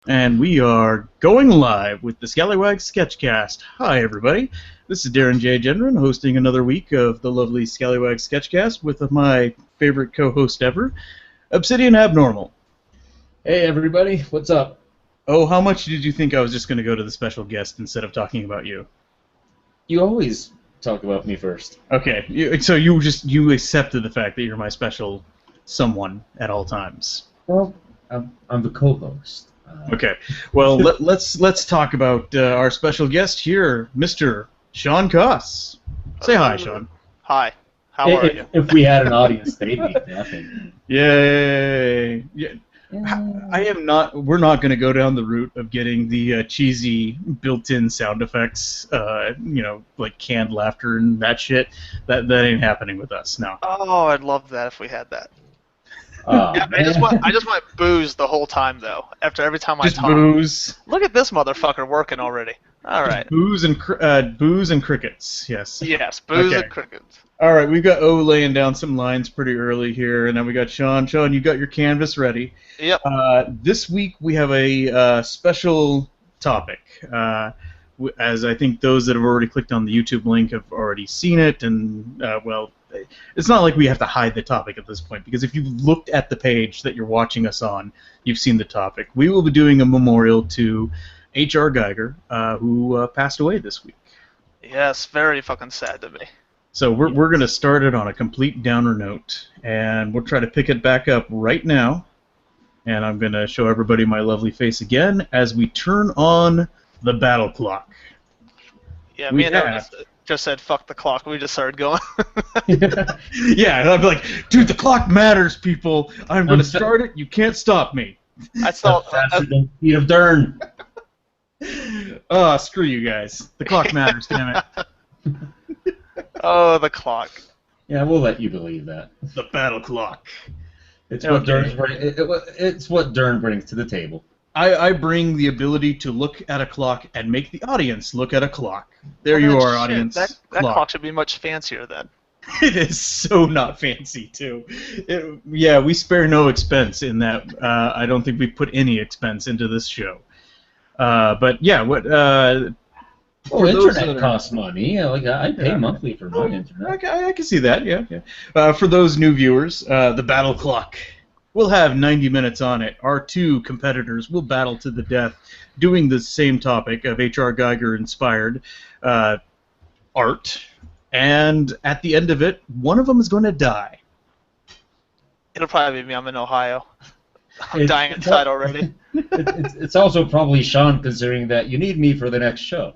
And we are going live with the Scallywags Sketchcast. Hi, everybody. This is Darren J. Gendron, hosting another week of the lovely Scallywags Sketchcast with my favorite co-host ever, Obsidian Abnormal. Hey, everybody. What's up? Oh, how much did you think I was just going to go to the special guest instead of talking about you? You always talk about me first. Okay, so you accepted the fact that you're my special someone at all times. Well, I'm the co-host. Okay, well let's talk about our special guest here, Mr. Shawn Coss. Say hi, Shawn. Hi. How are you? If we had an audience, they'd be laughing. Yay! Yeah. I am not. We're not going to go down the route of getting the cheesy built-in sound effects. Like canned laughter and that shit. That ain't happening with us. No. Oh, I'd love that if we had that. Yeah, I just want booze the whole time though. After every time I Just talk. booze. Look at this motherfucker working already. All right. Booze and crickets. Yes. Yes, booze Okay. and crickets. All right, we've got O laying down some lines pretty early here, and then we got Shawn. Shawn, you got your canvas ready. Yep. This week we have a special topic, as I think those that have already clicked on the YouTube link have already seen it, and, it's not like we have to hide the topic at this point, because if you've looked at the page that you're watching us on, you've seen the topic. We will be doing a memorial to H.R. Geiger, who passed away this week. Yes, very fucking sad to me. So we're going to start it on a complete downer note, and we'll try to pick it back up right now. And I'm going to show everybody my lovely face again as we turn on the battle clock. Yeah, We me and have- Evan just said fuck the clock. We just started going. Yeah, and I'd be like, dude, the clock matters, people. I'm going to start it. You can't stop me. I still. faster than speed of Darren. Oh, screw you guys. The clock matters, damn it. Oh, the clock. Yeah, we'll let you believe that. The battle clock. It's what Okay. It's what Darren brings to the table. I bring the ability to look at a clock and make the audience look at a clock. There Well, you then, are, shit, audience. That clock should be much fancier then. It is so not fancy, too. Yeah, we spare no expense in that. I don't think we put any expense into this show. But yeah, what? Well, those internet that are- costs money. I pay Yeah. monthly for my internet. I can see that. Yeah. For those new viewers, the battle clock will have 90 minutes on it. Our two competitors will battle to the death, doing the same topic of H.R. Geiger-inspired art. And at the end of it, one of them is going to die. It'll probably be me. I'm in Ohio. I'm It's- dying inside already. It's also probably Shawn, considering that you need me for the next show.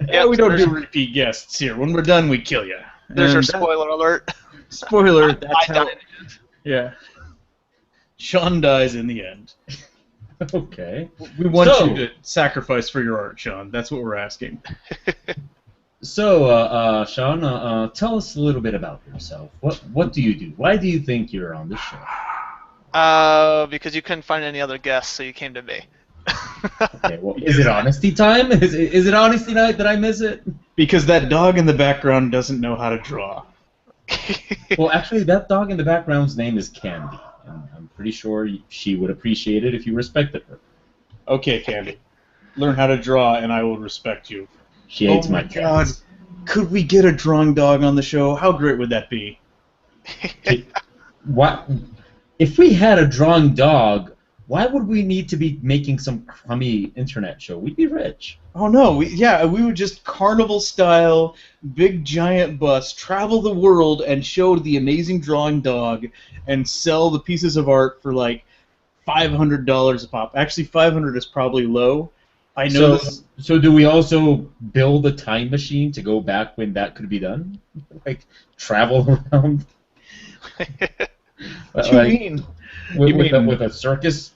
Yeah, we don't do repeat guests here. When we're done, we kill you. There's your spoiler alert. Spoiler. That's I how. died in the end. Yeah. Shawn dies in the end. Okay. We want So- you to sacrifice for your art, Shawn. That's what we're asking. So, Shawn, tell us a little bit about yourself. What do you do? Why do you think you're on this show? Because you couldn't find any other guests, so you came to me. Okay, well, is it honesty time? Is it honesty night? Did I miss it? Because that dog in the background doesn't know how to draw. Well, actually, that dog in the background's name is Candy, and I'm pretty sure she would appreciate it if you respected her. Okay, Candy. Learn how to draw, and I will respect you. She hates Oh my God. cats. Could we get a drawing dog on the show? How great would that be? What? If we had a drawing dog, why would we need to be making some crummy internet show? We'd be rich. Oh no, we would just carnival style, big giant bus, travel the world and show the amazing drawing dog and sell the pieces of art for like $500 a pop. Actually, 500 is probably low. I know this. So do we also build a time machine to go back when that could be done? Like travel around? What do you mean? With a circus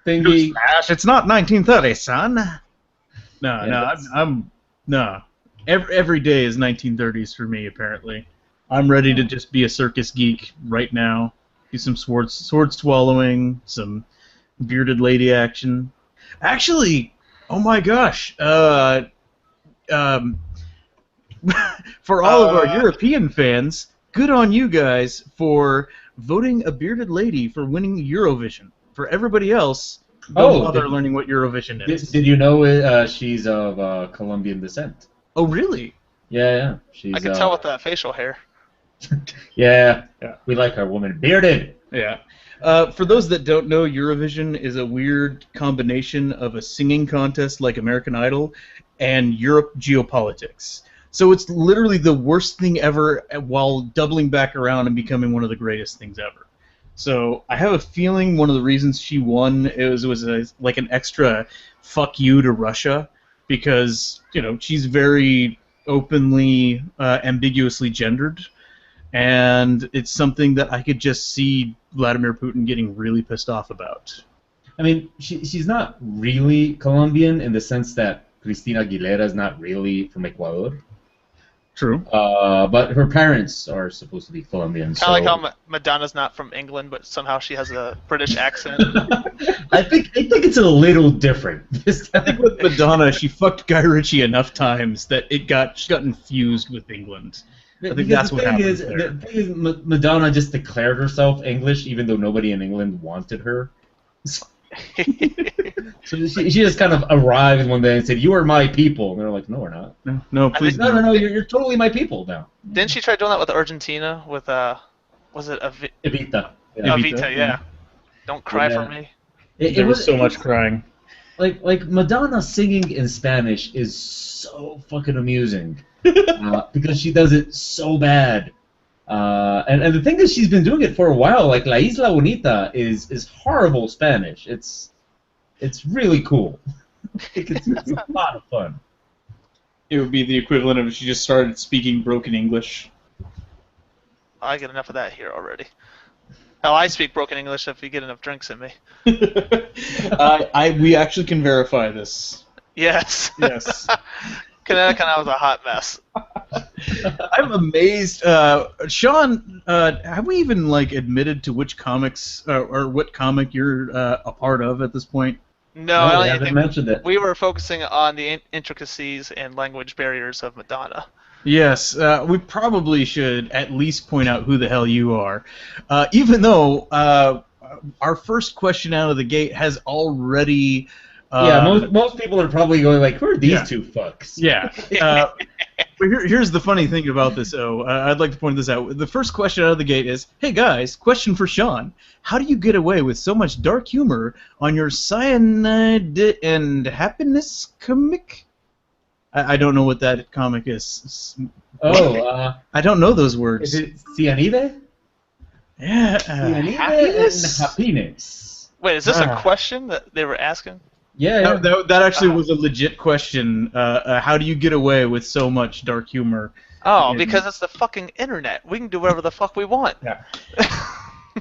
thingy? Smash, it's not 1930, son. No, Yeah, I'm no. Every day is 1930s for me, apparently. I'm ready to just be a circus geek right now. Do some sword swallowing, some bearded lady action. Actually, oh my gosh, for all of our European fans, good on you guys for voting a bearded lady for winning Eurovision. For everybody else, Don't bother learning what Eurovision is. Did you know she's of Colombian descent? Oh, really? Yeah. She's. I can tell with that facial hair. Yeah. We like our woman bearded. Yeah. For those that don't know, Eurovision is a weird combination of a singing contest like American Idol and Europe geopolitics. So it's literally the worst thing ever while doubling back around and becoming one of the greatest things ever. So I have a feeling one of the reasons she won was like an extra fuck you to Russia, because she's very openly, ambiguously gendered, and it's something that I could just see Vladimir Putin getting really pissed off about. I mean, she's not really Colombian in the sense that Cristina Aguilera is not really from Ecuador. True. But her parents are supposed to be Colombian. Kind of like how Madonna's not from England, but somehow she has a British accent. I think it's a little different. I think with Madonna, she fucked Guy Ritchie enough times that she got infused with England. I think that's what happened there. The thing is, Madonna just declared herself English, even though nobody in England wanted her. So she just kind of arrived one day and said, "You are my people," and they're like, "No, we're not." No, please. No. You're totally my people now. Didn't she try doing that with Argentina? With was it Evita? Evita, yeah. Don't cry for me. There was so much crying. Like Madonna singing in Spanish is so fucking amusing because she does it so bad. And the thing is, she's been doing it for a while. Like La Isla Bonita is horrible Spanish. It's really cool. It's a lot of fun. It would be the equivalent of if she just started speaking broken English. I get enough of that here already. Hell, I speak broken English if you get enough drinks in me. We actually can verify this. Yes. Yes. Connecticut was a hot mess. I'm amazed. Shawn, have we even admitted to which comics or what comic you're a part of at this point? No, I haven't mentioned it. We were focusing on the intricacies and language barriers of Madonna. Yes, we probably should at least point out who the hell you are, even though our first question out of the gate has already. Most people are probably going like, "Who are these two fucks?" Yeah. But here's the funny thing about this, I'd like to point this out. The first question out of the gate is, "Hey guys, question for Shawn. How do you get away with so much dark humor on your Cyanide and Happiness comic?" I don't know what that comic is. I don't know those words. Is it Cyanide? Yeah. Cyanide Happiness? and Happiness. Wait, is this a question that they were asking? Yeah. That actually was a legit question. How do you get away with so much dark humor? Oh, because it's the fucking internet. We can do whatever the fuck we want. Yeah.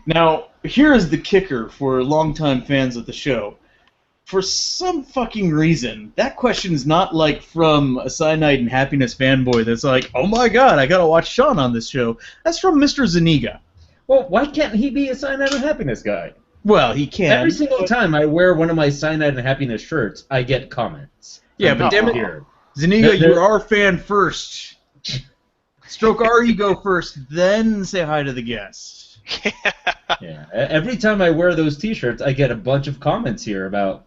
Now, here is the kicker for longtime fans of the show. For some fucking reason, that question's not from a Cyanide and Happiness fanboy that's like, "Oh my god, I gotta watch Shawn on this show." That's from Mr. Zuniga. Well, why can't he be a Cyanide and Happiness guy? Well, he can. Every single time I wear one of my Cyanide and Happiness shirts, I get comments. Yeah, but damn it, Zuniga, you're our fan first. Stroke our ego first, then say hi to the guest. Yeah. Every time I wear those T-shirts, I get a bunch of comments here about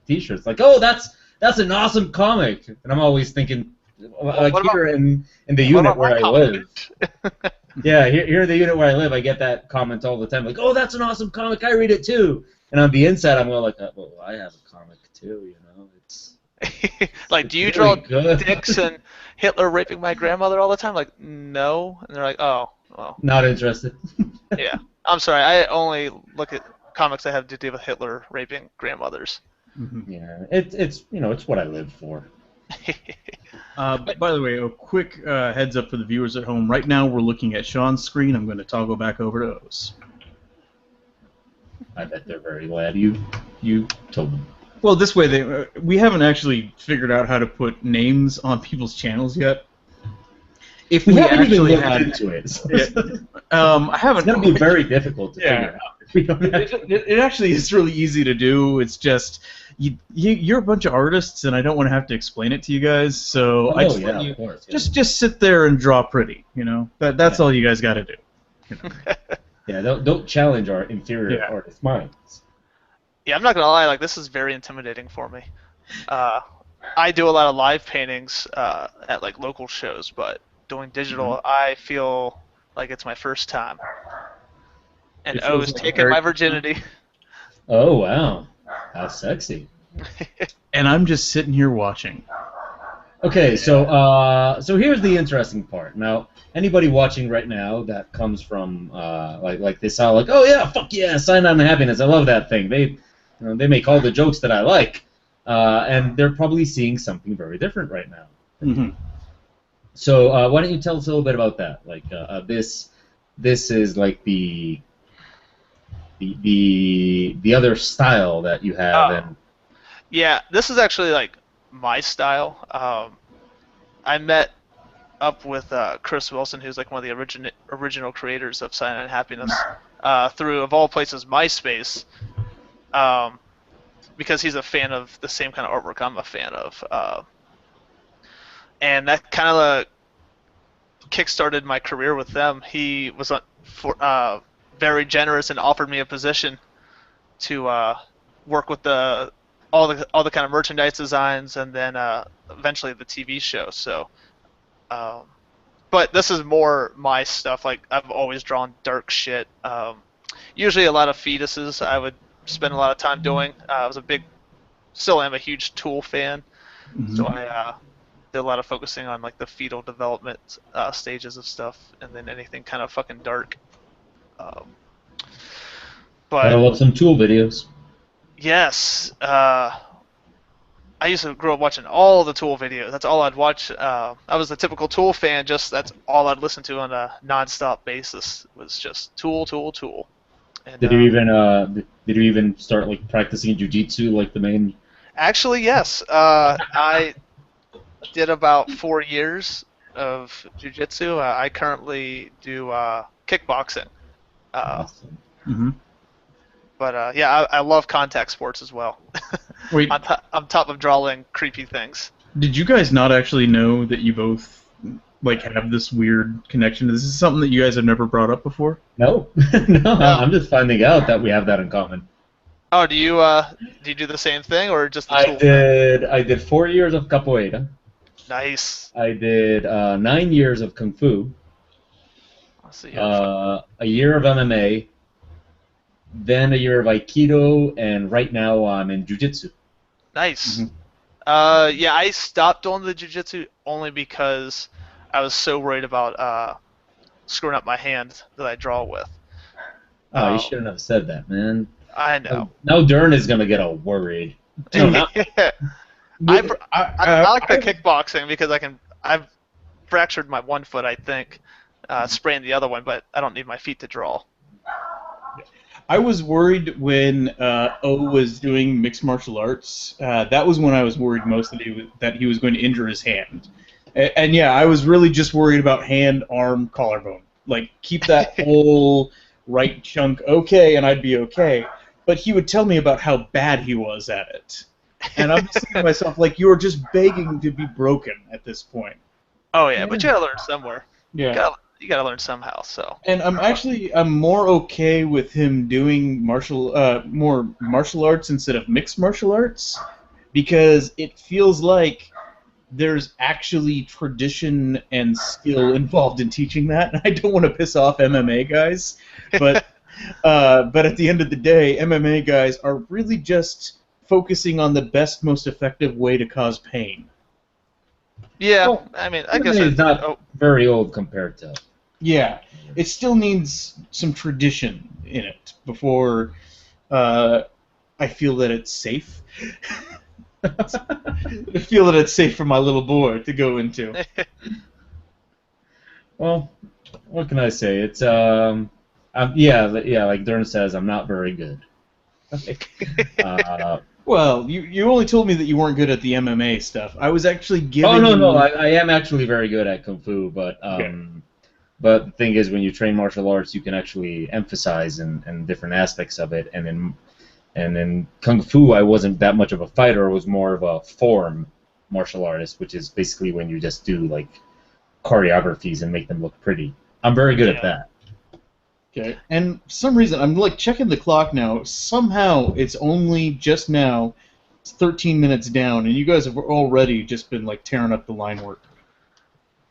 T-shirts, "Oh, that's an awesome comic," and I'm always thinking, here in the unit where I live. Yeah, here in the unit where I live, I get that comment all the time, "Oh, that's an awesome comic. I read it too." And on the inside, I'm going "Well, I have a comic too, It's do you draw dicks and Hitler raping my grandmother all the time? No. And they're like, "Oh, well." Not interested. Yeah. I'm sorry. I only look at comics that have to do with Hitler raping grandmothers. Mm-hmm. Yeah, it's what I live for. By the way, a quick heads up for the viewers at home. Right now, we're looking at Shawn's screen. I'm going to toggle back over to O's. I bet they're very glad you told them. Well, this way, we haven't actually figured out how to put names on people's channels yet. If we actually had into it, so I haven't. It's going to be very difficult to figure out. It actually is really easy to do. It's just you're a bunch of artists, and I don't want to have to explain it to you guys. So I just let you just sit there and draw pretty. That's all you guys got to do. Yeah, don't challenge our inferior artist minds. Yeah, I'm not gonna lie. Like, this is very intimidating for me. I do a lot of live paintings at like local shows, but doing digital, I feel like it's my first time. And It O feels is like taking very. my virginity. Oh wow, how sexy. And I'm just sitting here watching. Okay, so here's the interesting part. Now, anybody watching right now that comes from like they saw like, oh yeah, fuck yeah, Sign On to Happiness, I love that thing. They make all the jokes that I like, and they're probably seeing something very different right now. Mm-hmm. So why don't you tell us a little bit about that? Like this is like the other style that you have, and Yeah, this is actually like my style. I met up with Chris Wilson, who's like one of the original creators of Silent and Happiness, through of all places MySpace, because he's a fan of the same kind of artwork I'm a fan of, and that kind of kickstarted my career with them. He was very generous and offered me a position to work with all the kind of merchandise designs, and then eventually the TV show. So, but this is more my stuff. Like, I've always drawn dark shit. Usually a lot of fetuses. I would spend a lot of time doing. I was still am a huge Tool fan, so I did a lot of focusing on like the fetal development stages of stuff, and then anything kind of fucking dark. gotta But love some Tool videos. yes, I used to grow up watching all the Tool videos. That's all I'd watch. I was a typical Tool fan. Just that's all I'd listen to on a non-stop basis. Was just Tool, Tool, Tool. And, Did you even start like practicing jujitsu like the main? Actually, yes. I did about 4 years of jiu-jitsu. I currently do kickboxing. Awesome. Mm-hmm. But yeah, I love contact sports as well. Wait, on top of drawing creepy things. did you guys not actually know that you both like have this weird connection? This is something that you guys have never brought up before? No, no, I'm just finding out that we have that in common. Oh, do you do the same thing or just the I Tool did 4 years of capoeira. Nice. I did 9 years of kung fu. Let's see. A year of MMA. Then a year of aikido, and right now I'm in jiu-jitsu. Nice. Mm-hmm. Yeah, I stopped doing the jiu-jitsu only because I was so worried about screwing up my hand that I draw with. Oh, you shouldn't have said that, man. I know. Now Darren is gonna get all worried. No, not, I like the kickboxing because I've fractured my one foot, I think, sprained the other one, but I don't need my feet to draw. I was worried when O was doing mixed martial arts. That was when I was worried most that he was going to injure his hand. And yeah, I was really just worried about hand, arm, collarbone. Like, keep that whole right chunk okay, and I'd be okay. But he would tell me about how bad he was at it. And I'm just thinking to myself, like, you are just begging to be broken at this point. Oh yeah, but you gotta learn somewhere. Yeah. You gotta learn somehow. So. And I'm more okay with him doing more martial arts instead of mixed martial arts, because it feels like there's actually tradition and skill involved in teaching that. And I don't want to piss off MMA guys, but at the end of the day, MMA guys are really just focusing on the best, most effective way to cause pain. Yeah, well, I mean, I guess it's not very old compared to. Yeah, it still needs some tradition in it before I feel that it's safe. I feel that it's safe for my little boy to go into. Well, what can I say? It's yeah, like Darren says, I'm not very good. Well, you only told me that you weren't good at the MMA stuff. I was actually giving. Oh no, I am actually very good at kung fu, but okay. But the thing is, when you train martial arts, you can actually emphasize in different aspects of it. And in kung fu, I wasn't that much of a fighter. I was more of a form martial artist, which is basically when you just do like choreographies and make them look pretty. I'm very good at that. Okay. And for some reason, I'm like checking the clock now. Somehow, it's only just now. It's 13 minutes down, and you guys have already just been like tearing up the line work.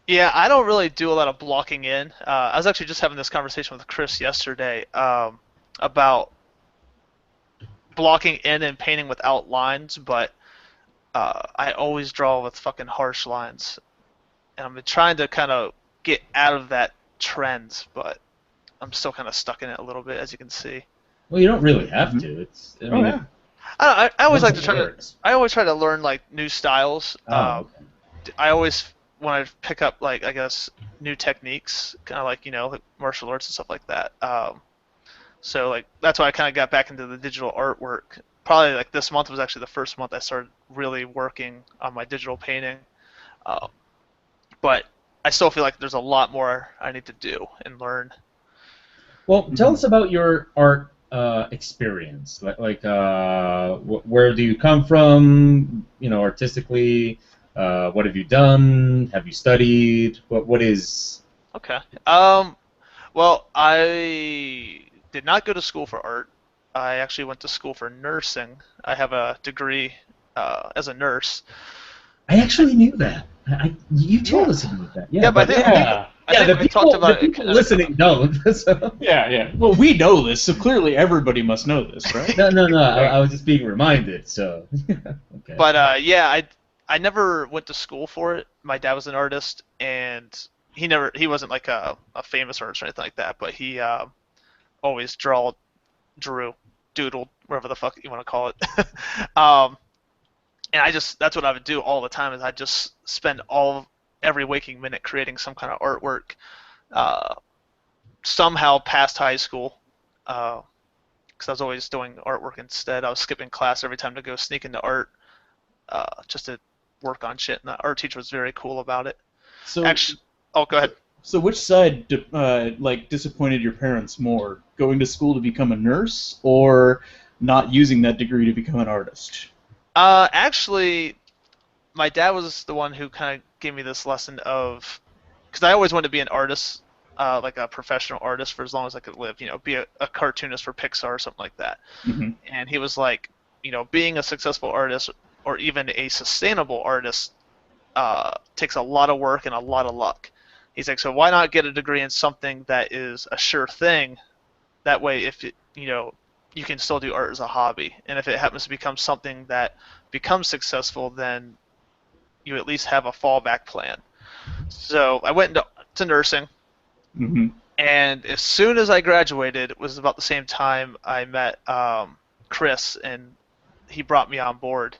Yeah, I don't really do a lot of blocking in. I was actually just having this conversation with Chris yesterday about blocking in and painting without lines, but I always draw with fucking harsh lines. And I'm trying to kind of get out of that trend, but I'm still kind of stuck in it a little bit, as you can see. Well, you don't really have to. I mean, yeah. I always like to once it try to. works. I always try to learn like new styles. Oh, okay. I always want to pick up like I guess new techniques, kind of like like martial arts and stuff like that. So like that's why I kind of got back into the digital artwork. Probably like this month was actually the first month I started really working on my digital painting. But I still feel like there's a lot more I need to do and learn. Well, tell us about your art experience. Where do you come from? Artistically, what have you done? Have you studied? What is? Okay. Well, I did not go to school for art. I actually went to school for nursing. I have a degree as a nurse. I actually knew that. You told us about that. Yeah, but I think we talked about the it. people listening don't. So. Yeah. Well, we know this, so clearly everybody must know this, right? No. I was just being reminded. So. Okay. But I never went to school for it. My dad was an artist, and he wasn't like a famous artist or anything like that. But he always drew, doodled, whatever the fuck you want to call it. And that's what I would do all the time is I just spend every waking minute creating some kind of artwork. Somehow past high school, because I was always doing artwork instead. I was skipping class every time to go sneak into art, just to work on shit. And the art teacher was very cool about it. So, actually, go ahead. So which side disappointed your parents more? Going to school to become a nurse, or not using that degree to become an artist? Actually, my dad was the one who kind of gave me this lesson of, because I always wanted to be an artist, like a professional artist for as long as I could live, be a cartoonist for Pixar or something like that. Mm-hmm. And he was like, being a successful artist or even a sustainable artist takes a lot of work and a lot of luck. He's like, so why not get a degree in something that is a sure thing? That way, if you can still do art as a hobby, and if it happens to become something that becomes successful, then you at least have a fallback plan. So I went into nursing, Mm-hmm. and as soon as I graduated, it was about the same time I met Chris, and he brought me on board.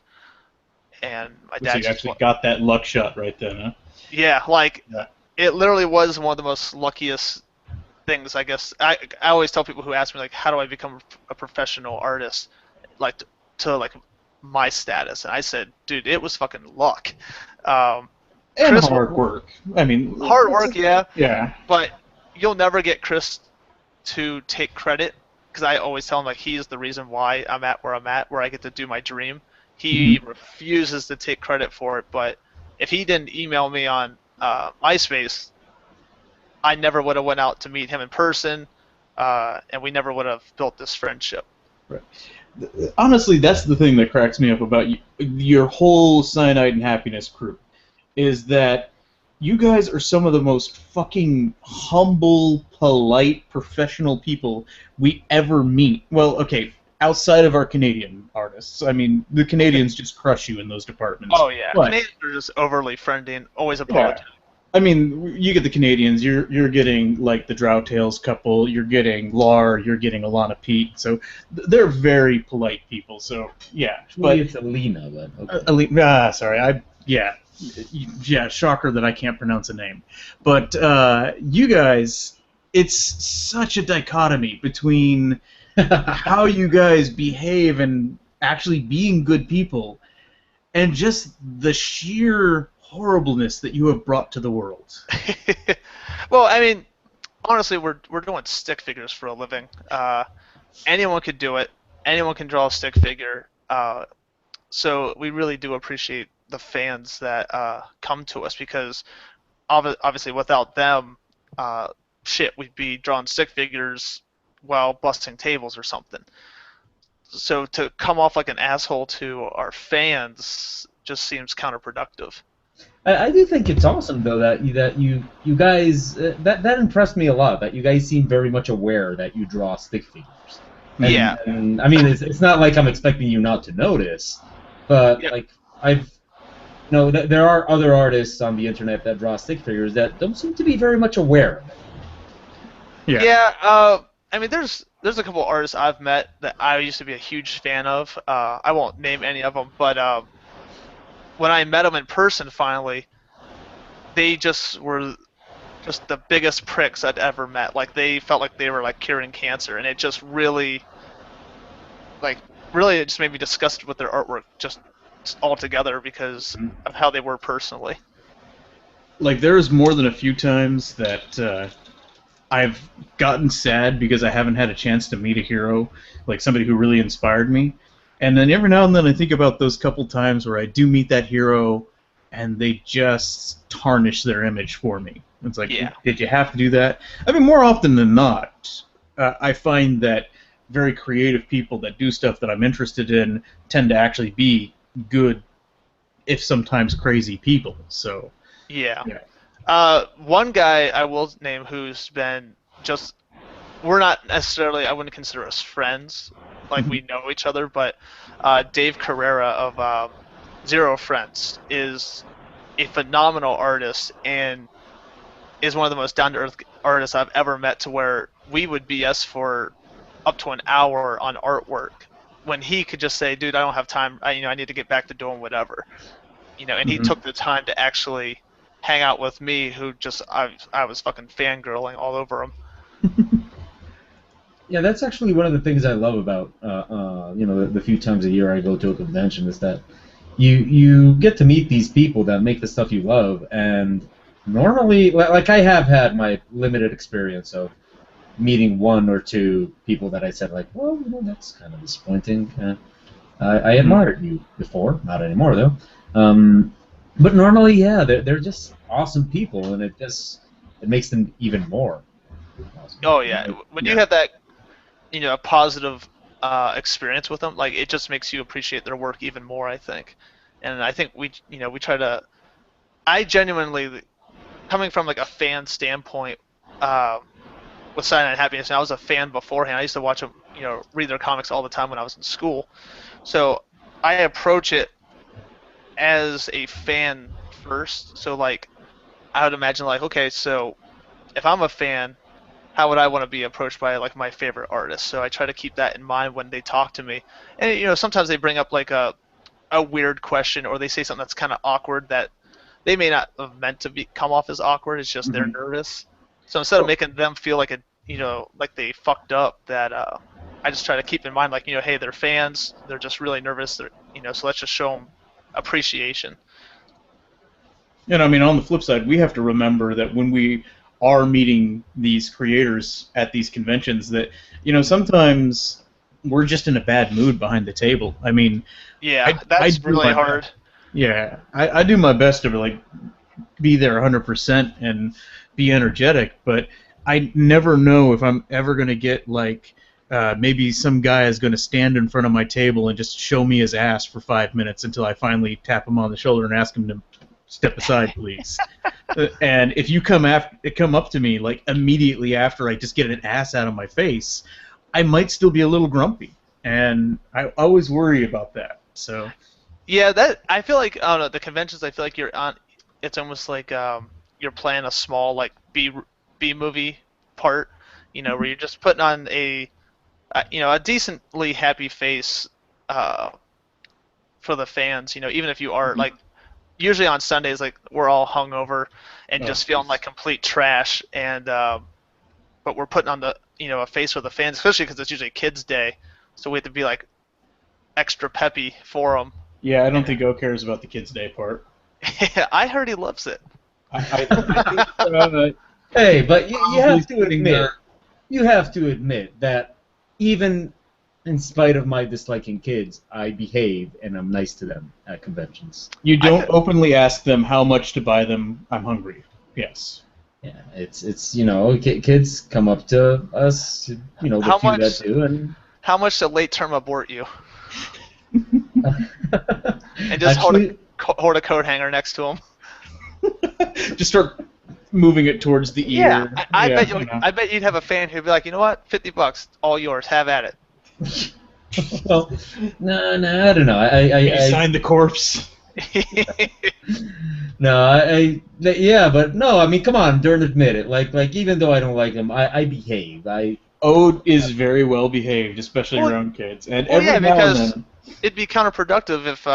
And my dad So you actually got that luck shot right then, huh? Yeah, it literally was one of the most luckiest things, I guess. I always tell people who ask me, like, how do I become a professional artist, like, to my status? And I said, dude, it was fucking luck. And Chris, hard work. I mean... Hard work, yeah. Yeah. But you'll never get Chris to take credit, because I always tell him, like, he's the reason why I'm at where I'm at, where I get to do my dream. He refuses to take credit for it, but if he didn't email me on MySpace, I never would have went out to meet him in person, and we never would have built this friendship. Right. Honestly, that's the thing that cracks me up about your whole Cyanide and Happiness crew, is that you guys are some of the most fucking humble, polite, professional people we ever meet. Well, okay, outside of our Canadian artists. I mean, the Canadians just crush you in those departments. Oh, yeah. But, Canadians are just overly friendly and always apologetic. Yeah. I mean, you get the Canadians, you're getting, like, the Drowtails couple, you're getting Lar, you're getting Alana Pete, so they're very polite people, so, yeah. But it's Alina, but okay. Sorry, yeah, shocker that I can't pronounce a name. But you guys, it's such a dichotomy between how you guys behave and actually being good people, and just the sheer horribleness that you have brought to the world. Well, I mean, honestly, we're doing stick figures for a living. Anyone could do it. Anyone can draw a stick figure. So we really do appreciate the fans that come to us, because obviously without them, shit, we'd be drawing stick figures while busting tables or something. So to come off like an asshole to our fans just seems counterproductive. I do think it's awesome though that you guys that impressed me a lot. That you guys seem very much aware that you draw stick figures. And, I mean, it's not like I'm expecting you not to notice, but like there are other artists on the internet that draw stick figures that don't seem to be very much aware of it. I mean, there's a couple artists I've met that I used to be a huge fan of. I won't name any of them, but when I met them in person finally, they just were just the biggest pricks I'd ever met. Like, they felt like they were like curing cancer, and it just really it just made me disgusted with their artwork just altogether because of how they were personally. Like, there's more than a few times that I've gotten sad because I haven't had a chance to meet a hero, like somebody who really inspired me. And then every now and then I think about those couple times where I do meet that hero and they just tarnish their image for me. It's like, did you have to do that? I mean, more often than not, I find that very creative people that do stuff that I'm interested in tend to actually be good, if sometimes crazy people. So one guy I will name who's been just, we're not necessarily, I wouldn't consider us friends, like we know each other, but Dave Carrera of Zero Friends is a phenomenal artist and is one of the most down-to-earth artists I've ever met, to where we would BS for up to an hour on artwork when he could just say, dude, I don't have time, I need to get back to doing whatever. And he took the time to actually hang out with me, who just, I was fucking fangirling all over him. Yeah, that's actually one of the things I love about the few times a year I go to a convention, is that you get to meet these people that make the stuff you love, and normally, like, I have had my limited experience of meeting one or two people that I said, like, well, that's kind of disappointing. I admired you before, not anymore though. But normally, yeah, they're just awesome people, and it makes them even more awesome. Oh yeah, when you have that, a positive experience with them, like, it just makes you appreciate their work even more, I think. And I think we try to. I genuinely, coming from like a fan standpoint, with Silent Night Happiness, and I was a fan beforehand. I used to watch them, read their comics all the time when I was in school. So I approach it as a fan first. So, like, I would imagine, like, okay, so if I'm a fan, how would I want to be approached by, like, my favorite artist? So I try to keep that in mind when they talk to me. And, sometimes they bring up, like, a weird question, or they say something that's kind of awkward that they may not have meant to come off as awkward. It's just they're nervous. So instead of making them feel like like they fucked up, that I just try to keep in mind, like, hey, they're fans. They're just really nervous. They're, so let's just show them appreciation. And I mean, on the flip side, we have to remember that when we are meeting these creators at these conventions, that sometimes we're just in a bad mood behind the table. I mean, that's really hard. Yeah, I do my best to, like, be there 100% and be energetic, but I never know if I'm ever going to get, like, maybe some guy is going to stand in front of my table and just show me his ass for 5 minutes until I finally tap him on the shoulder and ask him to step aside, please. And if you come up to me, like, immediately after I just get an ass out of my face, I might still be a little grumpy, and I always worry about that. So. Yeah, that, I feel like, I don't know, the conventions, I feel like you're on. It's almost like you're playing a small, like, B movie part, where you're just putting on a decently happy face for the fans, even if you are, like, usually on Sundays, like, we're all hungover and just feeling like complete trash, and but we're putting on the a face for the fans, especially because it's usually Kids Day, so we have to be, like, extra peppy for them. Yeah, I don't think O cares about the Kids Day part. I heard he loves it. I think, hey, but you have to admit that even in spite of my disliking kids, I behave and I'm nice to them at conventions. You don't openly ask them how much to buy them. I'm hungry. Yes. Yeah, it's kids come up to us, the How few that much? do, and How much to late term abort you? And just actually, hold a coat hanger next to him. Just start moving it towards the Yeah, ear. I Yeah, bet you. I bet you'd have a fan who'd be like, you know what, $50, all yours, have at it. well, no, I don't know. You signed the corpse. Yeah, but no, I mean, come on, Darren, admit it. Like, even though I don't like him, I behave. Ode is very well behaved, especially Well, around kids, and well, every yeah, now and because then. it'd be counterproductive if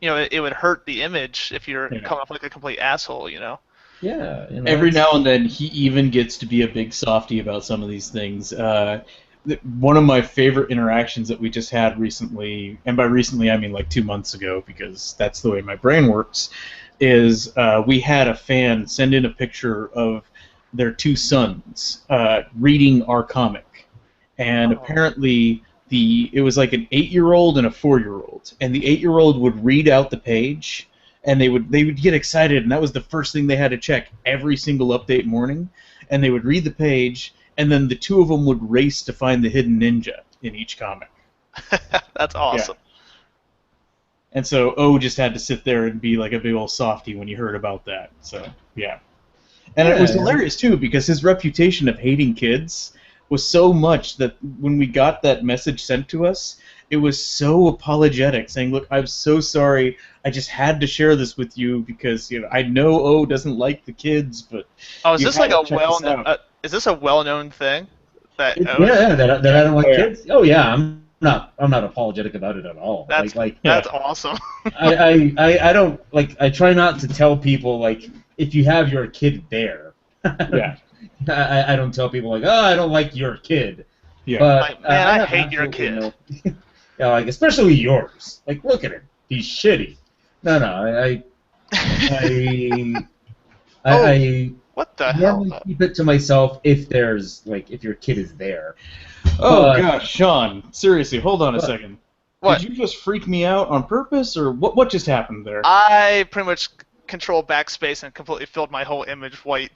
it would hurt the image if you're Yeah. coming off like a complete asshole, Yeah, Every now and then, he even gets to be a big softy about some of these things. One of my favorite interactions that we just had recently, and by recently I mean like 2 months ago, because that's the way my brain works, is we had a fan send in a picture of their two sons reading our comic, and apparently it was like an 8-year-old and a 4-year-old, and the 8-year-old would read out the page, and they would get excited, and that was the first thing they had to check every single update morning, and they would read the page, and then the two of them would race to find the hidden ninja in each comic. That's awesome. Yeah. And so O just had to sit there and be like a big old softy when he heard about that. So yeah, and it was hilarious too, because his reputation of hating kids was so much that when we got that message sent to us, it was so apologetic, saying, "Look, I'm so sorry. I just had to share this with you because I know O doesn't like the kids, but is this like is this a well-known thing? That that I don't like kids. Oh yeah, I'm not apologetic about it at all. That's awesome. I don't like. I try not to tell people like if you have your kid there. Yeah. I don't tell people like, oh, I don't like your kid. Yeah. But man, I hate your kid. Yeah, like especially yours. Like, look at him. He's shitty. No, I what the normally hell? keep it to myself if your kid is there. Oh gosh, Shawn, seriously, hold on a second. What? Did you just freak me out on purpose, or what just happened there? I pretty much control backspace and completely filled my whole image white.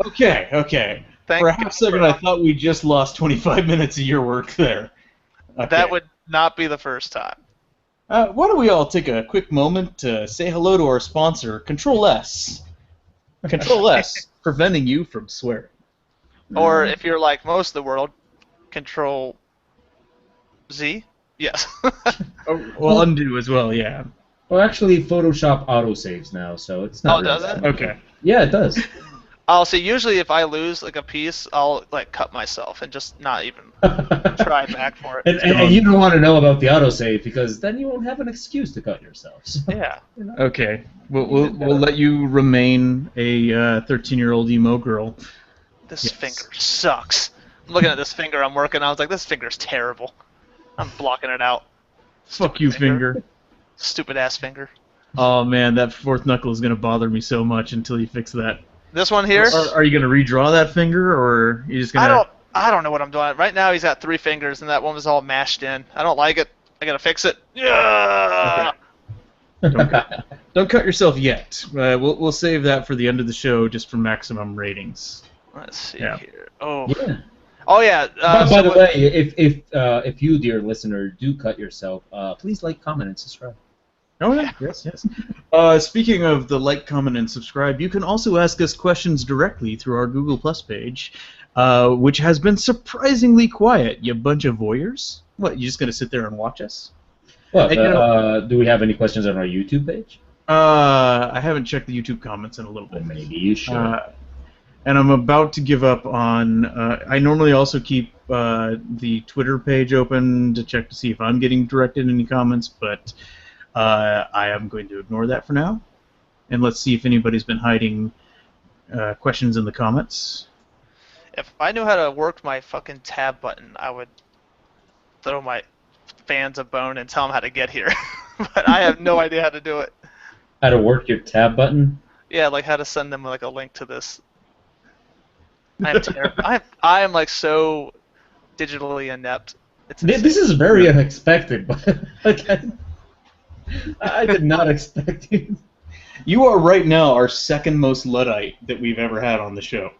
Okay. For a half second, I thought we just lost 25 minutes of your work there. Okay. That would not be the first time. Why don't we all take a quick moment to say hello to our sponsor, Control S. Control S, preventing you from swearing. Or if you're like most of the world, Control Z? Yes. Well, undo as well, yeah. Well, actually, Photoshop autosaves now, so it's not. Oh, does it? Okay. Yeah, it does. Oh, so usually if I lose like a piece, I'll like cut myself and just not even try back for it. And you don't want to know about the autosave because then you won't have an excuse to cut yourself. So, yeah. Okay. We'll let you remain a 13-year-old emo girl. This finger sucks. I'm looking at this finger I'm working on. I was like, this finger's terrible. I'm blocking it out. Fuck you, finger. Stupid ass finger. Oh man, that fourth knuckle is gonna bother me so much until you fix that. This one here? Are you gonna redraw that finger, or are you just gonna? I don't know what I'm doing. Right now he's got 3 fingers, and that one was all mashed in. I don't like it. I gotta fix it. Yeah. Okay. Don't cut yourself yet. We'll save that for the end of the show, just for maximum ratings. Let's see here. Yeah. Oh yeah. By the way, if you, dear listener, do cut yourself, please like, comment, and subscribe. Oh yeah, yes. Speaking of the like, comment, and subscribe, you can also ask us questions directly through our Google Plus page, which has been surprisingly quiet. You bunch of voyeurs. What? You just gonna sit there and watch us? Well, do we have any questions on our YouTube page? I haven't checked the YouTube comments in a little bit. Well, maybe you should. And I'm about to give up on. I normally also keep the Twitter page open to check to see if I'm getting directed any comments, but. I am going to ignore that for now, and let's see if anybody's been hiding questions in the comments. If I knew how to work my fucking tab button, I would throw my fans a bone and tell them how to get here. But I have no idea how to do it. How to work your tab button? Yeah, like how to send them like a link to this. I am terrible. I am like so digitally inept. This is very unexpected, but I did not expect it. You are right now our second most Luddite that we've ever had on the show.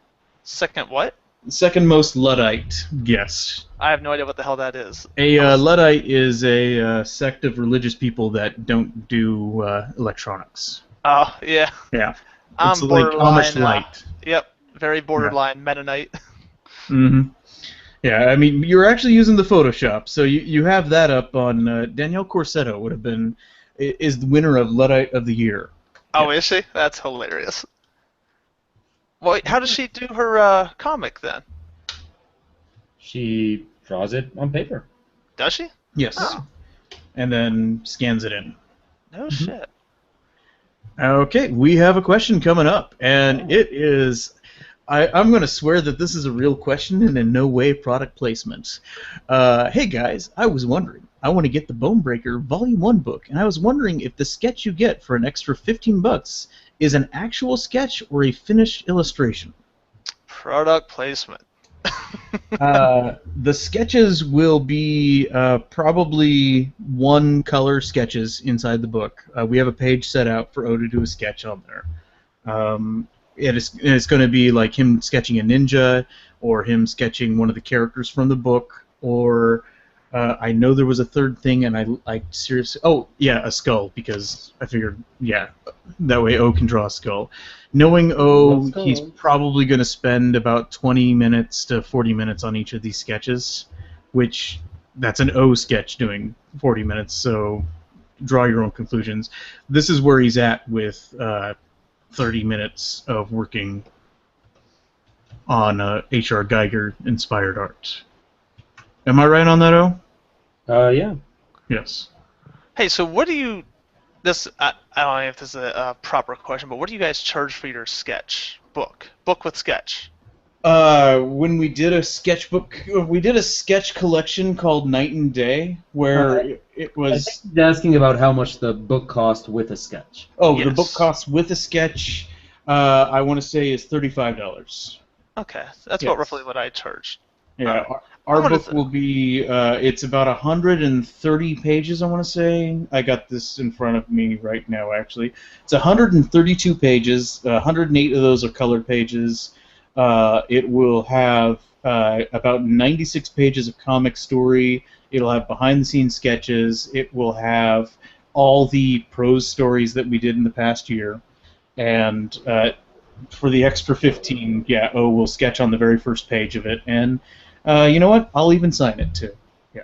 Second what? Second most Luddite guest. I have no idea what the hell that is. A Luddite is a sect of religious people that don't do electronics. Oh, yeah. Yeah. I'm It's like Amish light. Yep, very borderline Mennonite. Mm-hmm. Yeah, I mean, you're actually using the Photoshop, so you have that up on Danielle Corsetto would have been is the winner of Luddite of the Year. Oh, is she? That's hilarious. Well, how does she do her comic then? She draws it on paper. Does she? Yes. Oh. And then scans it in. No shit. Okay, we have a question coming up, and it is... I'm going to swear that this is a real question and in no way product placement. Hey guys, I was wondering, I want to get the Bonebreaker Volume 1 book, and I was wondering if the sketch you get for an extra $15 is an actual sketch or a finished illustration. Product placement. The sketches will be probably one-color sketches inside the book. We have a page set out for O to do a sketch on there. It's going to be like him sketching a ninja, or him sketching one of the characters from the book, or I know there was a third thing, and I seriously... Oh, yeah, a skull, because I figured, yeah, that way O can draw a skull. Knowing O, he's probably going to spend about 20 minutes to 40 minutes on each of these sketches, which that's an O sketch doing 40 minutes, so draw your own conclusions. This is where he's at with 30 minutes of working on H.R. Geiger-inspired art. Am I right on that, O? Yeah. Yes. Hey, so what do you... I don't know if this is a proper question, but what do you guys charge for your sketch book? Book with sketch? When we did a sketchbook, we did a sketch collection called Night and Day, where it was... I think he's asking about how much the book cost with a sketch. Oh, Yes. The book cost with a sketch, I want to say, is $35. Okay, that's Yes. roughly what I charged. Yeah, our book will be, it's about 130 pages, I want to say. I got this in front of me right now, actually. It's 132 pages, 108 of those are colored pages. It will have about 96 pages of comic story. It'll have behind-the-scenes sketches. It will have all the prose stories that we did in the past year. And for the extra 15, yeah, O will sketch on the very first page of it. And you know what? I'll even sign it, too. Yeah.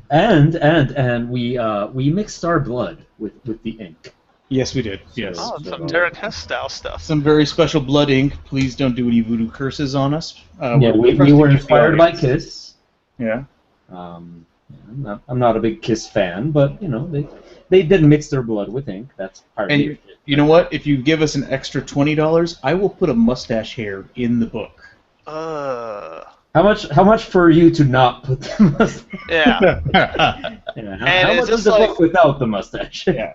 And we mixed our blood with the ink. Yes, we did. Yes. Oh, some Darren Hess style stuff. Some very special blood ink. Please don't do any voodoo curses on us. Yeah, we were inspired by Kiss. Yeah. I'm not a big Kiss fan, but you know they did mix their blood with ink. That's part of it. You know what? If you give us an extra $20, I will put a mustache hair in the book. How much for you to not put the mustache? Yeah. How much is the book without the mustache? Yeah.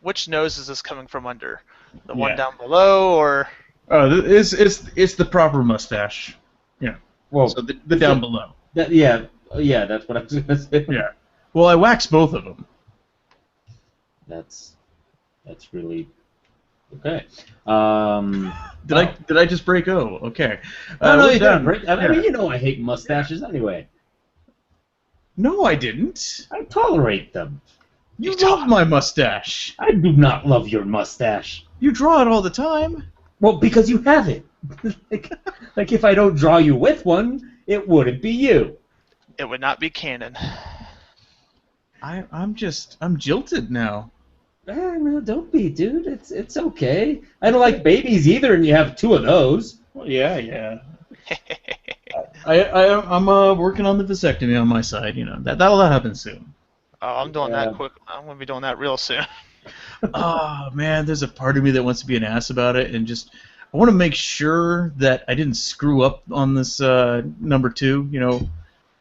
Which nose is this coming from under? The one down below, or? It's the proper mustache. Yeah. Well, so the down below. Yeah, that's what I was gonna say. Yeah. Well, I waxed both of them. That's really okay. Did I just break O? Okay. No, you didn't break. I mean, you know, I hate mustaches anyway. No, I didn't. I tolerate them. You love my mustache. I do not love your mustache. You draw it all the time. Well, because you have it. like if I don't draw you with one, it wouldn't be you. It would not be canon. I'm jilted now. No, don't be, dude. It's okay. I don't like babies either, and you have two of those. Well, yeah. I'm working on the vasectomy on my side. You know that'll happen soon. Oh, I'm doing that quick. I'm gonna be doing that real soon. Oh man, there's a part of me that wants to be an ass about it, and just I want to make sure that I didn't screw up on this number 2. You know,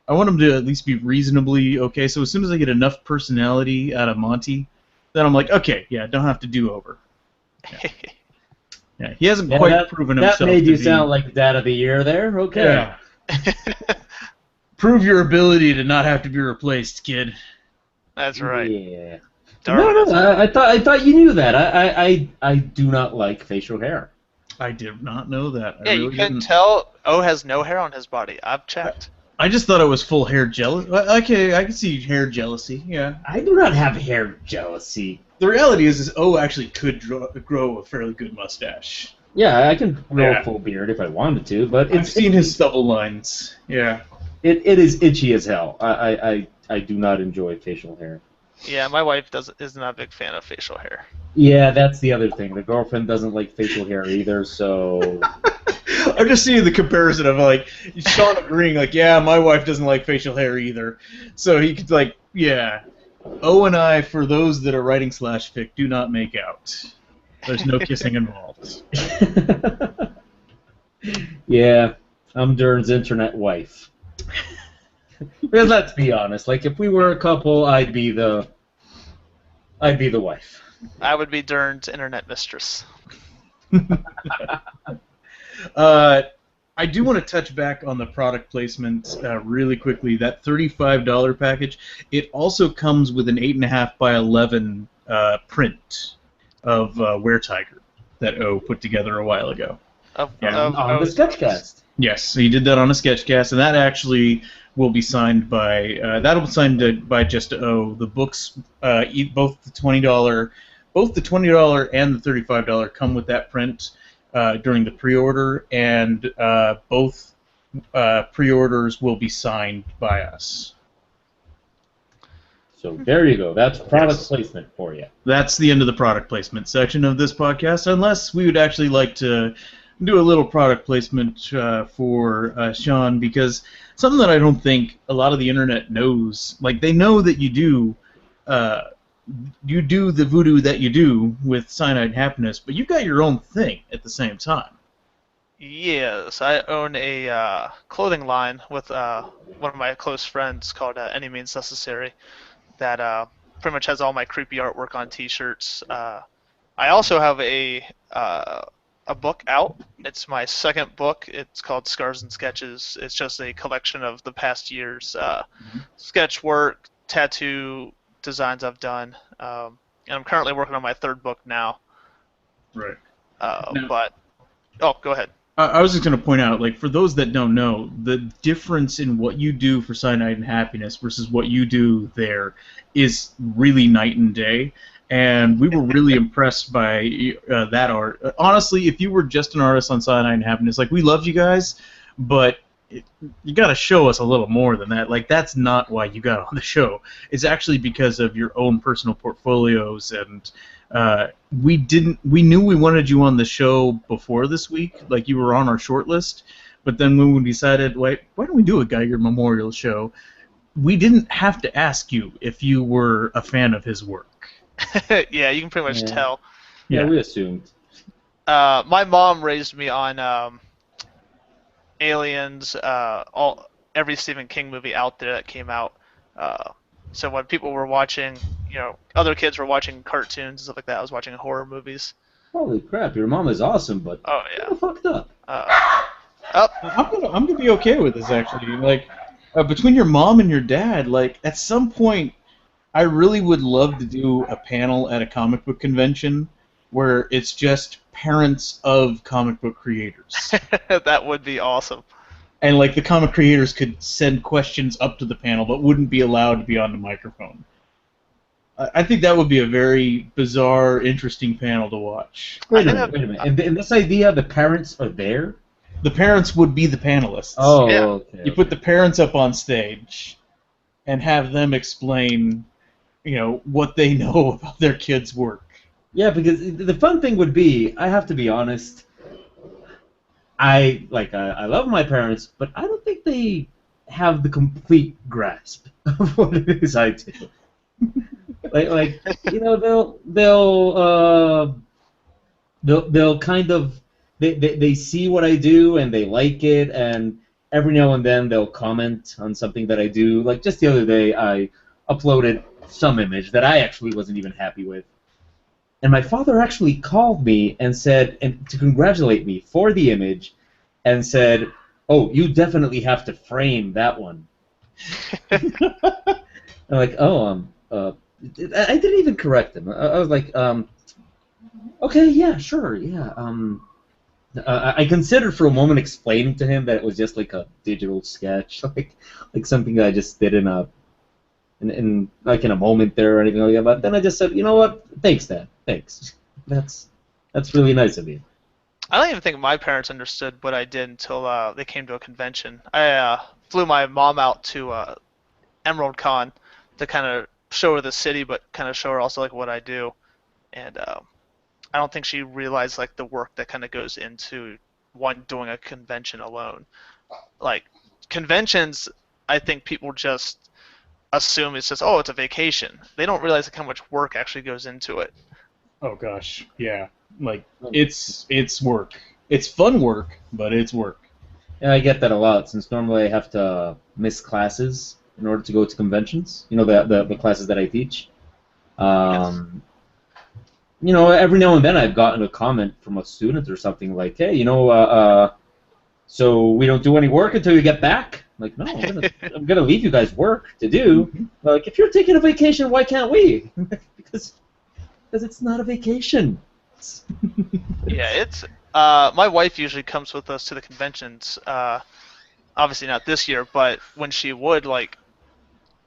I want him to at least be reasonably okay. So as soon as I get enough personality out of Monty, then I'm like, okay, yeah, don't have to do over. Yeah, he hasn't quite proven himself. That made you sound like Dad of the Year there. Okay. Yeah. Prove your ability to not have to be replaced, kid. That's right. Yeah. Darwin. No, I thought you knew that. I do not like facial hair. I did not know that. Yeah, I you really couldn't didn't. tell. O has no hair on his body. I've checked. I just thought it was full hair jealousy. Okay, I can see hair jealousy. Yeah. I do not have hair jealousy. The reality is O actually could grow a fairly good mustache. Yeah, I can grow a full beard if I wanted to, but I've seen his stubble lines. Yeah. It is itchy as hell. I do not enjoy facial hair. Yeah, my wife is not a big fan of facial hair. Yeah, that's the other thing. The girlfriend doesn't like facial hair either, so... I'm just seeing the comparison of, like, Shawn agreeing, like, yeah, my wife doesn't like facial hair either. So he could, like, yeah. O and I, for those that are writing /fic, do not make out. There's no kissing involved. Yeah, I'm Darren's internet wife. Because let's be honest, like if we were a couple, I'd be the wife. I would be Darren's internet mistress. I do want to touch back on the product placement really quickly. That $35 package, it also comes with an 8.5 by 11 print of Weretiger that O put together a while ago. On the Sketchcast. Yes, so he did that on a Sketchcast, and that actually will be signed by that'll be signed by just O. The books, both the $20 and the $35 come with that print during the pre-order, and both pre-orders will be signed by us. So there you go. That's product placement for you. That's the end of the product placement section of this podcast, unless we would actually like to do a little product placement for Shawn, because something that I don't think a lot of the internet knows, like they know that you do the voodoo that you do with Cyanide Happiness, but you've got your own thing at the same time. Yes, I own a clothing line with one of my close friends called Any Means Necessary that pretty much has all my creepy artwork on T-shirts. I also have a book out. It's my second book. It's called Scars and Sketches. It's just a collection of the past year's sketch work, tattoo designs I've done. And I'm currently working on my third book now. Right. But go ahead. I was just going to point out, like, for those that don't know, the difference in what you do for Cyanide and Happiness versus what you do there is really night and day. And we were really impressed by that art. Honestly, if you were just an artist on Cyanide and Happiness, like, we love you guys, but you got to show us a little more than that. Like, that's not why you got on the show. It's actually because of your own personal portfolios, and we knew we wanted you on the show before this week. Like, you were on our short list, but then when we decided, wait, why don't we do a Geiger Memorial show, we didn't have to ask you if you were a fan of his work. Yeah, you can pretty much tell. Yeah, we assumed. My mom raised me on Aliens, every Stephen King movie out there that came out. So when people were watching, other kids were watching cartoons and stuff like that, I was watching horror movies. Holy crap, your mom is awesome, but fucked up. I'm gonna be okay with this, actually. Like, between your mom and your dad, like, at some point, I really would love to do a panel at a comic book convention where it's just parents of comic book creators. That would be awesome. And, like, the comic creators could send questions up to the panel but wouldn't be allowed to be on the microphone. I think that would be a very bizarre, interesting panel to watch. Wait a minute. And this idea, the parents are there? The parents would be the panelists. Oh, yeah. Okay. You put the parents up on stage and have them explain, what they know about their kids' work. Yeah, because the fun thing would be, I have to be honest, I love my parents, but I don't think they have the complete grasp of what it is I do. They'll kind of they see what I do and they like it, and every now and then they'll comment on something that I do. Like just the other day, I uploaded some image that I actually wasn't even happy with. And my father actually called me and said, and to congratulate me for the image, and said, "Oh, you definitely have to frame that one." I'm like, "Oh, I didn't even correct him. I was like, okay, yeah, sure, yeah. I considered for a moment explaining to him that it was just like a digital sketch, like something that I just did in a moment there or anything like that. But then I just said, you know what? Thanks, Dad. Thanks. That's really nice of you. I don't even think my parents understood what I did until they came to a convention. I flew my mom out to Emerald Con to kind of show her the city, but kind of show her also like what I do. And I don't think she realized like the work that kind of goes into one doing a convention alone. Like conventions, I think people just assume it's just it's a vacation. They don't realize like, how much work actually goes into it. Oh gosh, yeah. Like it's work. It's fun work, but it's work. Yeah, I get that a lot since normally I have to miss classes in order to go to conventions. You know, the classes that I teach. Yes. You know, every now and then I've gotten a comment from a student or something like, hey, you know, so we don't do any work until you get back? Like, no, I'm gonna leave you guys work to do. Like, if you're taking a vacation, why can't we? because it's not a vacation. Yeah, it's my wife usually comes with us to the conventions. Obviously not this year, but when she would, like,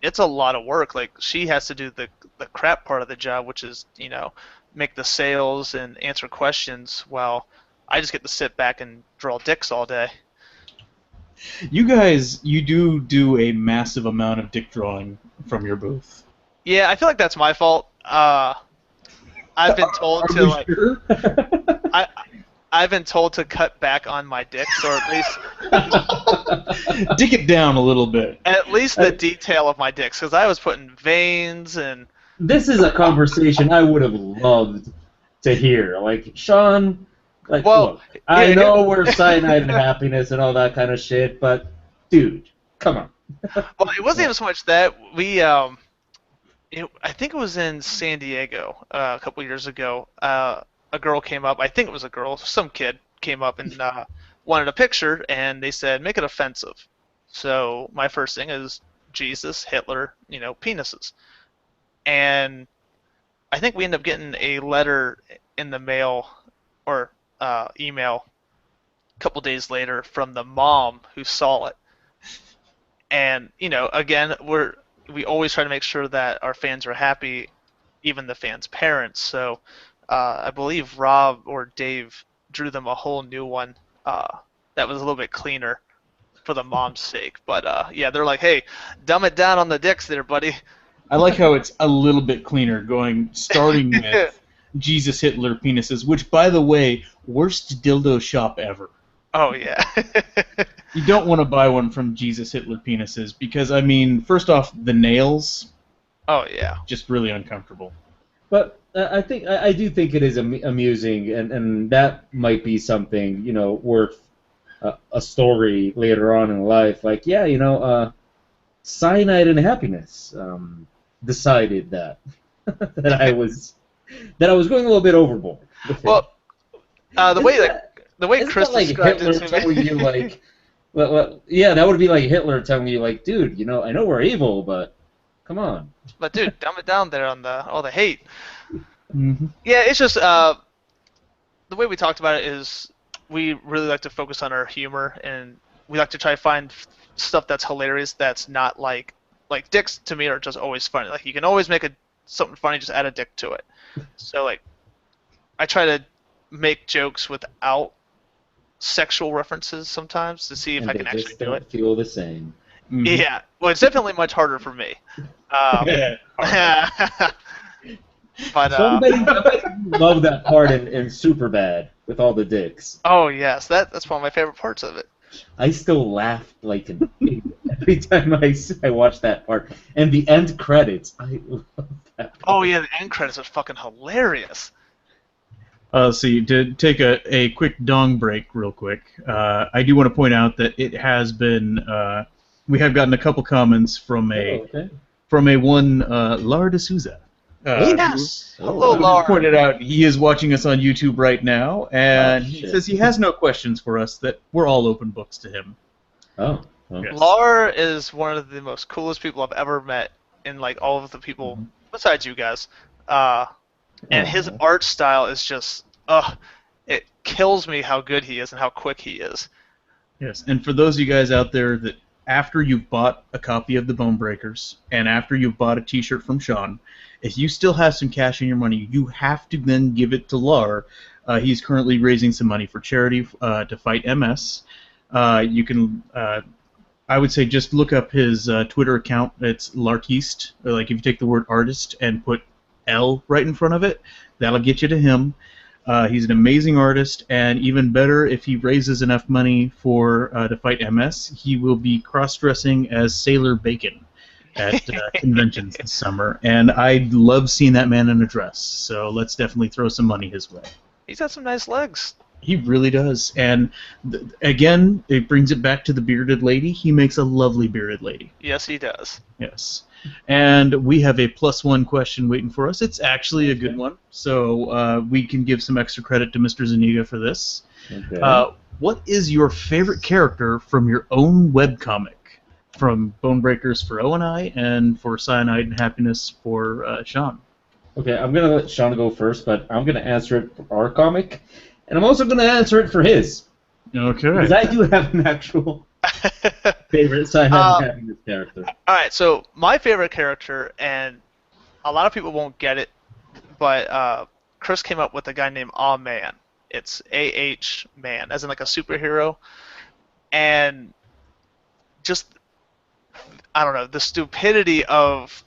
it's a lot of work. Like, she has to do the crap part of the job, which is, you know, make the sales and answer questions, while I just get to sit back and draw dicks all day. You guys, you do a massive amount of dick drawing from your booth. Yeah, I feel like that's my fault. I've been told to like, sure? I've been told to cut back on my dicks, or at least dick it down a little bit. At least the detail of my dicks, because I was putting veins and. This is a conversation I would have loved to hear. Like, Shawn, like, well, look, I know we're cyanide and happiness and all that kind of shit, but dude, come on. Well, it wasn't even so much that we. I think it was in San Diego a couple years ago. A girl came up. I think it was a girl. Some kid came up and wanted a picture, and they said make it offensive. So my first thing is Jesus, Hitler, you know, penises. And I think we ended up getting a letter in the mail or email a couple days later from the mom who saw it. And, you know, again, we always try to make sure that our fans are happy, even the fans' parents. So I believe Rob or Dave drew them a whole new one that was a little bit cleaner for the mom's sake. But yeah, they're like, hey, dumb it down on the dicks there, buddy. I like how it's a little bit cleaner, starting with Jesus, Hitler, penises, which, by the way, worst dildo shop ever. Oh, yeah. You don't want to buy one from Jesus, Hitler, penises, because, I mean, first off, the nails. Oh, yeah. Just really uncomfortable. But I do think it is amusing, and that might be something, you know, worth a story later on in life. Like, yeah, you know, cyanide and happiness decided that that I was going a little bit overboard. Well, the way isn't Chris that like described Hitler it to telling me. you like, well, yeah, that would be like Hitler telling you like, dude, you know, I know we're evil, but come on. But dude, dumb it down there on all the hate. Mm-hmm. Yeah, it's just the way we talked about it is we really like to focus on our humor, and we like to try to find stuff that's hilarious. That's not like dicks to me are just always funny. Like you can always make something funny, just add a dick to it. So like, I try to make jokes without sexual references sometimes to see if I can actually do it. Feel the same. Mm-hmm. Yeah, well, it's definitely much harder for me. But Somebody love that part in Superbad with all the dicks. oh yes, that's one of my favorite parts of it. I still laugh like an idiot every time I watch that part. And the end credits, I love that part. Oh yeah, the end credits are fucking hilarious. See, to take a quick dong break real quick, I do want to point out that it has been, we have gotten a couple comments from a one Lara de Souza. Yes! Hello, Who Laura. just pointed out he is watching us on YouTube right now, and he shit. says he has no questions for us, that we're all open books to him. Oh. Well. Yes. Laura is one of the most coolest people I've ever met in like all of the people besides you guys. And his art style is just, it kills me how good he is and how quick he is. Yes, and for those of you guys out there that after you've bought a copy of the Bone Breakers and after you've bought a T-shirt from Shawn, if you still have some cash in your money, you have to then give it to Lar. He's currently raising some money for charity to fight MS. You can, I would say, just look up his Twitter account. It's Lartiste. Like if you take the word artist and put L right in front of it, that'll get you to him. He's an amazing artist, and even better, if he raises enough money for to fight MS, he will be cross-dressing as Sailor Bacon at conventions this summer. And I love seeing that man in a dress, so let's definitely throw some money his way. He's got some nice legs. He really does. And again, it brings it back to the bearded lady. He makes a lovely bearded lady. Yes, he does. Yes. And we have a +1 question waiting for us. It's actually a good one, so we can give some extra credit to Mr. Zuniga for this. Okay. What is your favorite character from your own webcomic? From Bone Breakers for O and I, and for Cyanide and Happiness for Shawn. Okay, I'm going to let Shawn go first, but I'm going to answer it for our comic, and I'm also going to answer it for his. Okay. Because I do have an actual favorite Cyanide and Happiness character. Alright, so my favorite character, and a lot of people won't get it, but Chris came up with a guy named Aw Man. It's A-H Man, as in like a superhero. And just, I don't know, the stupidity of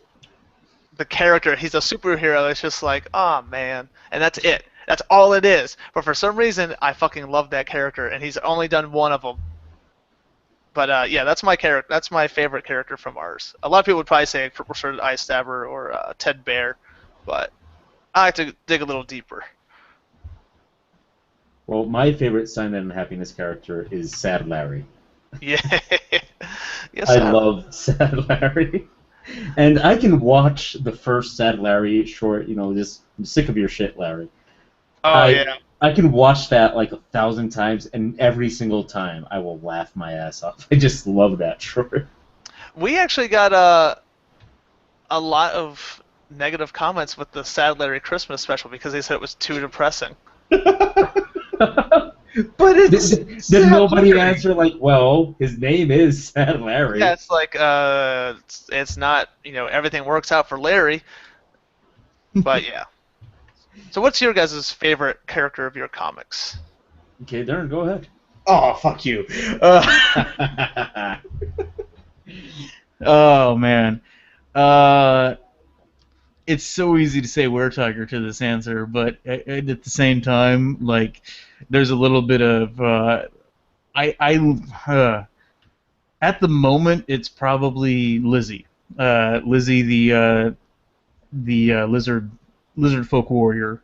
the character. He's a superhero. It's just like, oh man, and that's it. That's all it is. But for some reason, I fucking love that character, and he's only done one of them. But yeah, that's my character. That's my favorite character from ours. A lot of people would probably say Purple Shirted Ice Stabber or Ted Bear, but I like to dig a little deeper. Well, my favorite Cyanide and Happiness character is Sad Larry. Yeah. Yes, I love Sad Larry. And I can watch the first Sad Larry short, just I'm sick of your shit, Larry. Yeah. I can watch that like 1,000 times, and every single time I will laugh my ass off. I just love that short. We actually got a lot of negative comments with the Sad Larry Christmas special because they said it was too depressing. But it's did nobody answer like, well, his name is Sad Larry? Yeah, it's like it's not, everything works out for Larry. But yeah. So what's your guys' favorite character of your comics? Okay, Darren, go ahead. Oh, fuck you. Oh, man. It's so easy to say Weretiger to this answer, but at the same time, like, there's a little bit of... at the moment, it's probably Lizzie. Lizzie, the lizard folk warrior,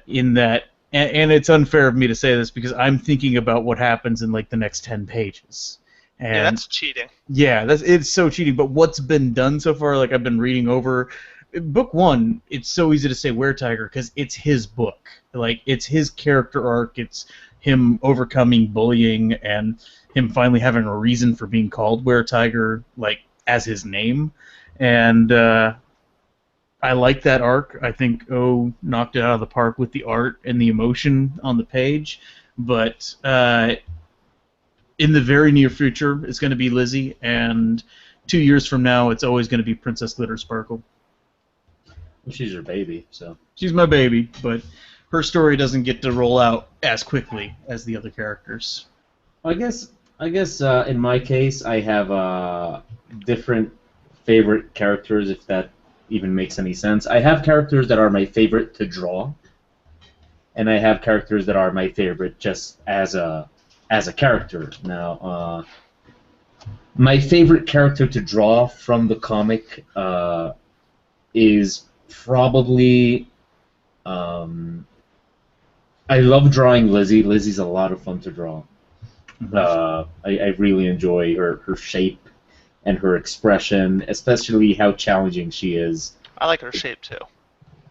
in that, and it's unfair of me to say this because I'm thinking about what happens in like the next 10 pages. And yeah, that's cheating. Yeah, it's so cheating. But what's been done so far? Like I've been reading over book 1. It's so easy to say Weretiger because it's his book. Like it's his character arc. It's him overcoming bullying and him finally having a reason for being called Weretiger, like as his name, and. I like that arc. I think O knocked it out of the park with the art and the emotion on the page. But in the very near future, it's going to be Lizzie, and 2 years from now, it's always going to be Princess Glitter Sparkle. Well, she's your baby, so. She's my baby, but her story doesn't get to roll out as quickly as the other characters. I guess in my case, I have different favorite characters, if that even makes any sense. I have characters that are my favorite to draw, and I have characters that are my favorite just as a character. Now, my favorite character to draw from the comic is probably I love drawing Lizzie. Lizzie's a lot of fun to draw. I really enjoy her shape and her expression, especially how challenging she is. I like her shape too.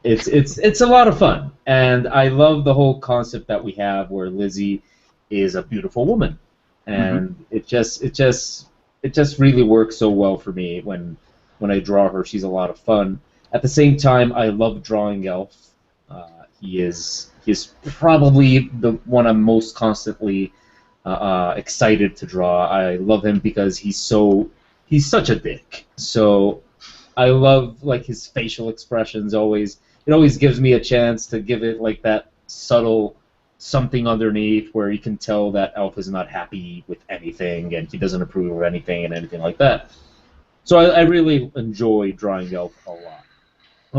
It's a lot of fun, and I love the whole concept that we have where Lizzie is a beautiful woman, and it just really works so well for me when I draw her. She's a lot of fun, At the same time, I love drawing Elf. He is probably the one I'm most constantly excited to draw. I love him because he's such a dick. So I love like his facial expressions. It always gives me a chance to give it like that subtle something underneath where you can tell that Elf is not happy with anything and he doesn't approve of anything and anything like that. So I really enjoy drawing Elf a lot.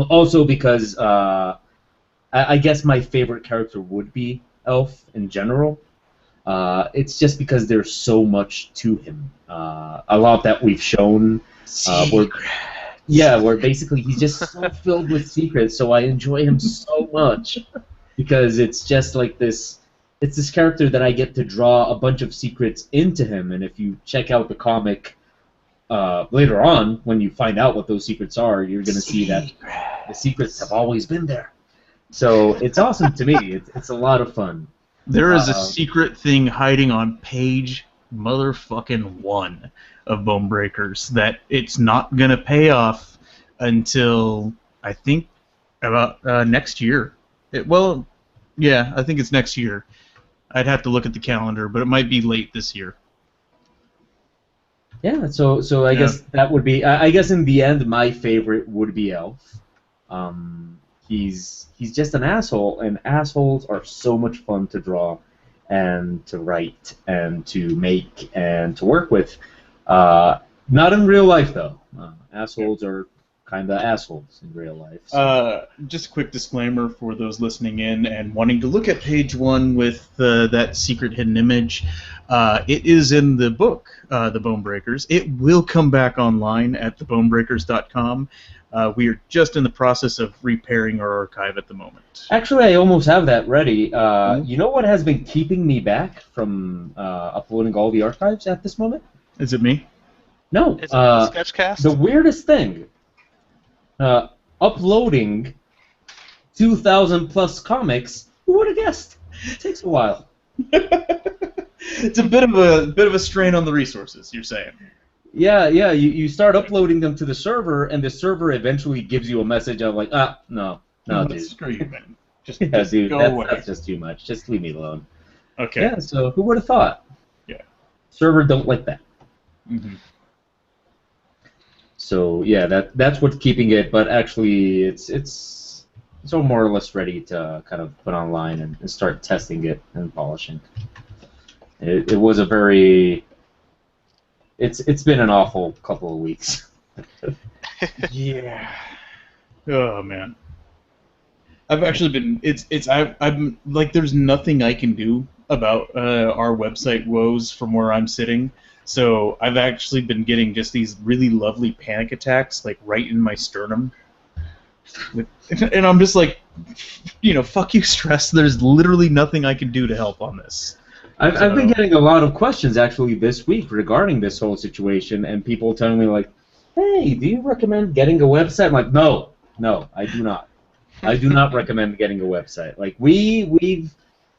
Also because I guess my favorite character would be Elf in general. It's just because there's so much to him. A lot that we've shown. Where basically he's just so filled with secrets, so I enjoy him so much. Because it's just like this... It's this character that I get to draw a bunch of secrets into him, and if you check out the comic later on, when you find out what those secrets are, you're going to see that the secrets have always been there. So it's awesome to me. It's a lot of fun. There is a secret thing hiding on page motherfucking 1 of Bonebreakers that it's not going to pay off until, I think, about next year. I think it's next year. I'd have to look at the calendar, but it might be late this year. Yeah, so I guess that would be... I guess in the end, my favorite would be Elf. He's just an asshole, and assholes are so much fun to draw and to write and to make and to work with. Not in real life, though. Assholes are kind of assholes in real life. So. Just a quick disclaimer for those listening in and wanting to look at page 1 with that secret hidden image. It is in the book, The Bonebreakers. It will come back online at thebonebreakers.com. We are just in the process of repairing our archive at the moment. Actually, I almost have that ready. You know what has been keeping me back from uploading all the archives at this moment? Is it me? No. It's the Sketchcast? The weirdest thing. Uploading 2,000 plus comics. Who would have guessed? It takes a while. It's a bit of a strain on the resources, you're saying. Yeah. You start uploading them to the server, and the server eventually gives you a message of like, no, dude. Screw you, man. Just Dude, go away. That's just too much. Just leave me alone. Okay. Yeah. So who would have thought? Yeah. Server don't like that. Mm-hmm. So yeah, that's what's keeping it. But actually, it's all more or less ready to kind of put online and start testing it and polishing. It was a very... It's been an awful couple of weeks. Yeah. Oh man. I've actually been... I'm like, there's nothing I can do about our website woes from where I'm sitting. So I've actually been getting just these really lovely panic attacks, like right in my sternum. And I'm just like, fuck you, stress. There's literally nothing I can do to help on this. I've been getting a lot of questions actually this week regarding this whole situation, and people telling me like, "Hey, do you recommend getting a website?" I'm like, no, I do not. I do not recommend getting a website. Like we've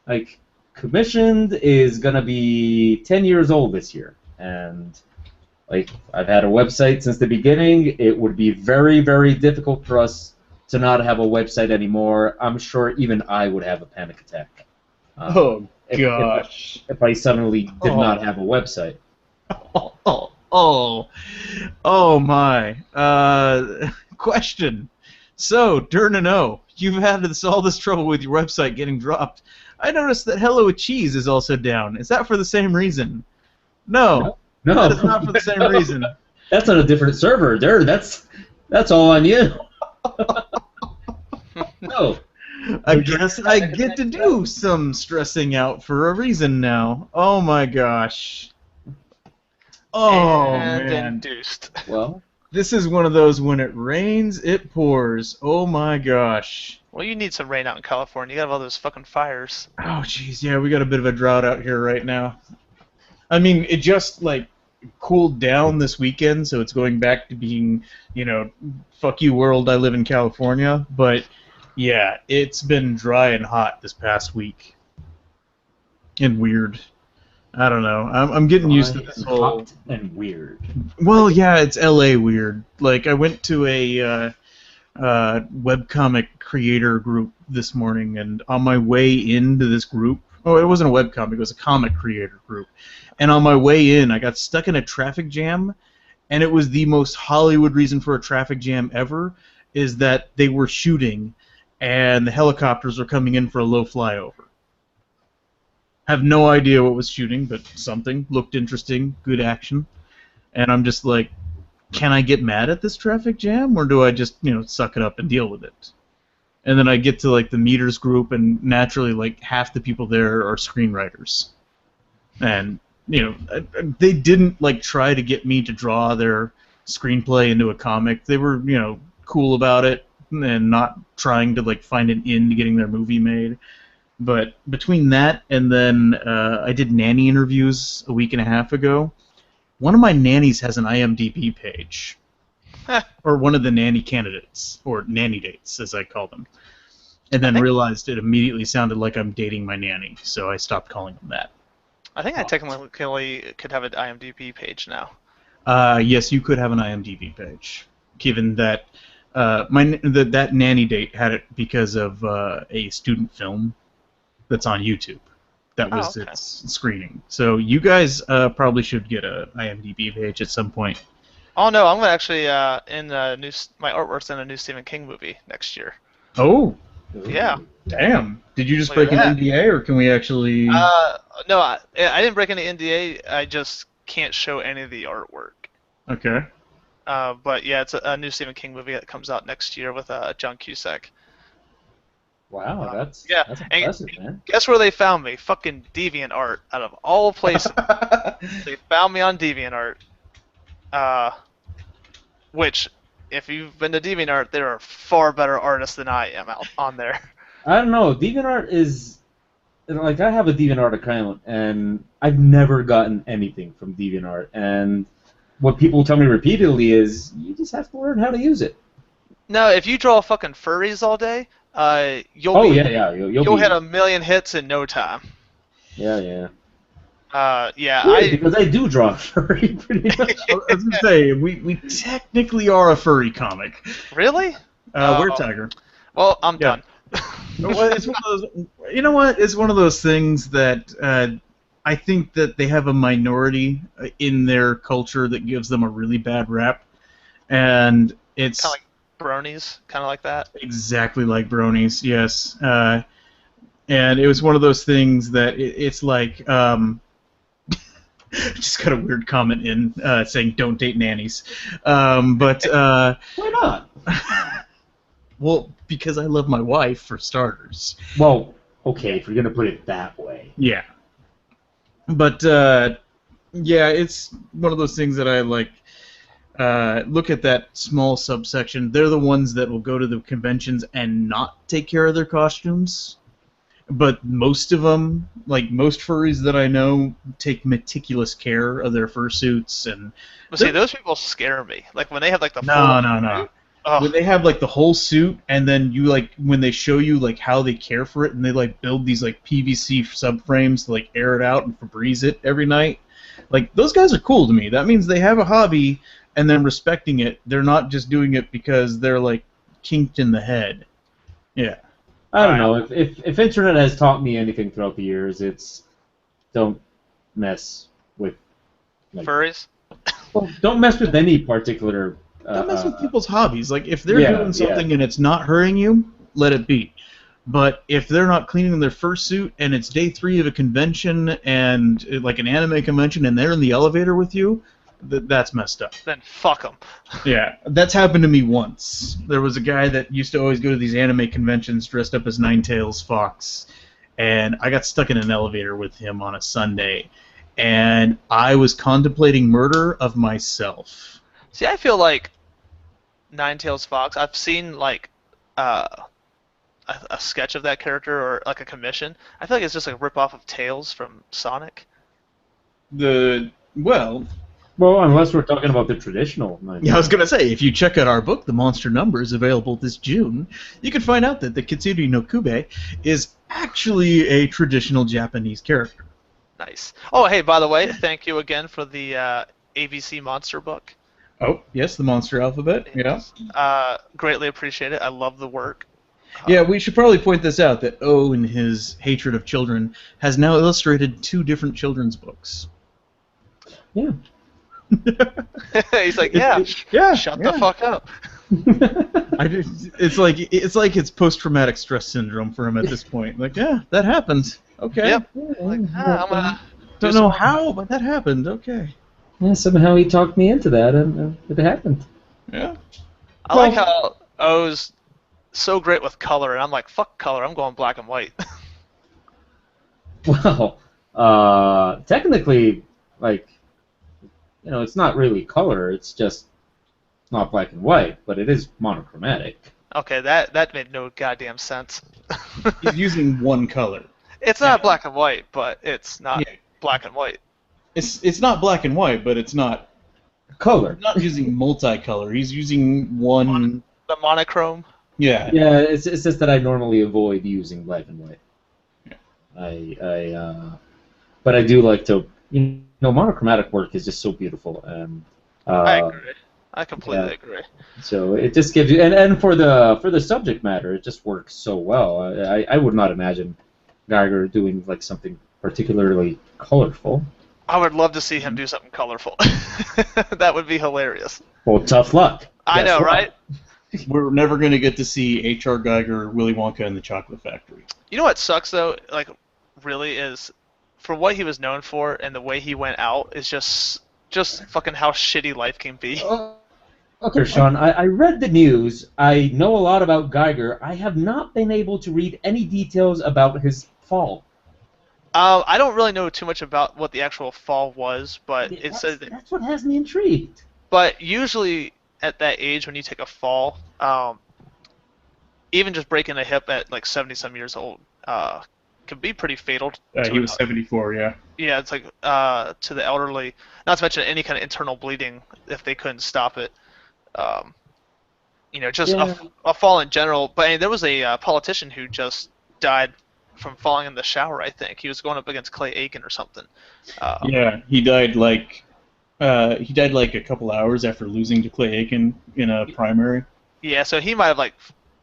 like commissioned is gonna be 10 years old this year, and like I've had a website since the beginning. It would be very, very difficult for us to not have a website anymore. I'm sure even I would have a panic attack. Gosh. If I suddenly did not have a website. Oh my. Question. So, Darren, you've had all this trouble with your website getting dropped. I noticed that Hello with Cheese is also down. Is that for the same reason? No. That is not for the same reason. That's on a different server, Darren. That's all on you. No. I guess I get to do some stressing out for a reason now. Oh my gosh. Oh man. Induced. Well, this is one of those when it rains, it pours. Oh my gosh. Well, you need some rain out in California. You got all those fucking fires. Oh jeez, yeah, we got a bit of a drought out here right now. I mean, it just like cooled down this weekend, so it's going back to being, fuck you world, I live in California, but yeah, it's been dry and hot this past week. And weird. I don't know. I'm getting used to this whole... Hot and weird. Well, yeah, it's LA weird. Like, I went to a webcomic creator group this morning, and on my way into this group, oh, it wasn't a webcomic, it was a comic creator group, and on my way in, I got stuck in a traffic jam, and it was the most Hollywood reason for a traffic jam ever, is that they were shooting, and the helicopters were coming in for a low flyover. Have no idea what was shooting, but something looked interesting, good action, and I'm just like, can I get mad at this traffic jam, or do I just, suck it up and deal with it? And then I get to, like, the meters group, and naturally, like, half the people there are screenwriters. And, they didn't, like, try to get me to draw their screenplay into a comic. They were, cool about it and not trying to, like, find an end to getting their movie made. But between that and then I did nanny interviews a week and a half ago. One of my nannies has an IMDb page, or one of the nanny candidates, or nanny dates, as I call them, and then realized it immediately sounded like I'm dating my nanny, so I stopped calling them that. I think I technically could have an IMDb page now. Yes, you could have an IMDb page, given that that nanny date had it because of a student film that's on YouTube. That was its screening. So you guys probably should get a IMDb page at some point. Oh no, I'm gonna actually my artwork's in a new Stephen King movie next year. Oh. Yeah. Damn. Did you just break an NDA, or can we actually? No, I didn't break any NDA. I just can't show any of the artwork. Okay. But yeah, it's a new Stephen King movie that comes out next year with John Cusack. Wow, that's impressive, man. Guess where they found me? Fucking DeviantArt, out of all places. They found me on DeviantArt. Which, if you've been to DeviantArt, there are far better artists than I am out on there. I don't know. DeviantArt is... Like, I have a DeviantArt account, and I've never gotten anything from DeviantArt. And what people tell me repeatedly is, you just have to learn how to use it. No, if you draw fucking furries all day... you'll hit 1 million hits in no time. Yeah. Because I do draw furry pretty much. I was gonna say we technically are a furry comic. Really? We're Tiger. Well, I'm done. It's one of those. You know what? It's one of those things that I think that they have a minority in their culture that gives them a really bad rap, and it's kind of like bronies, kind of like that. Exactly like bronies, yes. And it was one of those things that it's like. Just got a weird comment in saying don't date nannies, but why not? Well, because I love my wife, for starters. Well, okay, if you're gonna put it that way. Yeah. But yeah, it's one of those things that I like. Look at that small subsection. They're the ones that will go to the conventions and not take care of their costumes. But most of them, like most furries that I know, take meticulous care of their fursuits. And but see, those people scare me. Like when they have like the no. When they have like the whole suit, and then you like when they show you like how they care for it, and they like build these like PVC subframes to like air it out and Febreze it every night. Like those guys are cool to me. That means they have a hobby and they're respecting it. They're not just doing it because they're like kinked in the head. Yeah. I don't know. If internet has taught me anything throughout the years, it's don't mess with furries. Well, don't mess with any particular. Don't mess with people's hobbies. Like if they're doing something and it's not hurting you, let it be. But if they're not cleaning their fursuit and it's day 3 of a convention and like an anime convention and they're in the elevator with you, that's messed up. Then fuck them. Yeah, that's happened to me once. There was a guy that used to always go to these anime conventions dressed up as Ninetales Fox, and I got stuck in an elevator with him on a Sunday, and I was contemplating murder of myself. See, I feel like Ninetales Fox, I've seen like a sketch of that character or like a commission. I feel like it's just like a rip-off of Tails from Sonic. Well, unless we're talking about the traditional. Yeah, I was going to say, if you check out our book, The Monster Numbers, available this June, you can find out that the Kitsune no Kube is actually a traditional Japanese character. Nice. Oh, hey, by the way, thank you again for the ABC Monster book. Oh, yes, the Monster Alphabet. Yeah. Greatly appreciate it. I love the work. Yeah, we should probably point this out that O, in his hatred of children, has now illustrated 2 different children's books. Yeah. He's like, yeah, shut the fuck up. It's like it's post-traumatic stress syndrome for him at this point. Like, yeah, that happened. Okay. Yep. Like, I'm gonna. Don't know how, but that happened. Okay. Yeah, somehow he talked me into that, and it happened. Yeah. I like how O's so great with color, and I'm like, fuck color. I'm going black and white. Well, technically, like, it's not really color. It's just not black and white, but it is monochromatic. Okay, that made no goddamn sense. He's using one color. It's not black and white, but it's not black and white. It's not black and white, but it's not color. Not using multicolor. He's using one. The monochrome. Yeah. Yeah, it's just that I normally avoid using black and white. Yeah. But I do like to, monochromatic work is just so beautiful, and I agree. I completely agree. So it just gives you, and for the subject matter, it just works so well. I would not imagine Geiger doing like something particularly colorful. I would love to see him do something colorful. That would be hilarious. Well, tough luck. I know, right? We're never going to get to see H.R. Geiger, Willy Wonka, and the Chocolate Factory. You know what sucks, though? Like, really is, for what he was known for and the way he went out, is just fucking how shitty life can be. Okay, Shawn, I read the news. I know a lot about Geiger. I have not been able to read any details about his fall. I don't really know too much about what the actual fall was, but it says that's what has me intrigued. But usually at that age, when you take a fall, even just breaking a hip at like 70-some years old, could be pretty fatal. He was 74, yeah. Yeah, it's like to the elderly. Not to mention any kind of internal bleeding if they couldn't stop it. Just a fall in general. But there was a politician who just died from falling in the shower. I think he was going up against Clay Aiken or something. Yeah, he died like a couple hours after losing to Clay Aiken in a primary. Yeah, so he might have like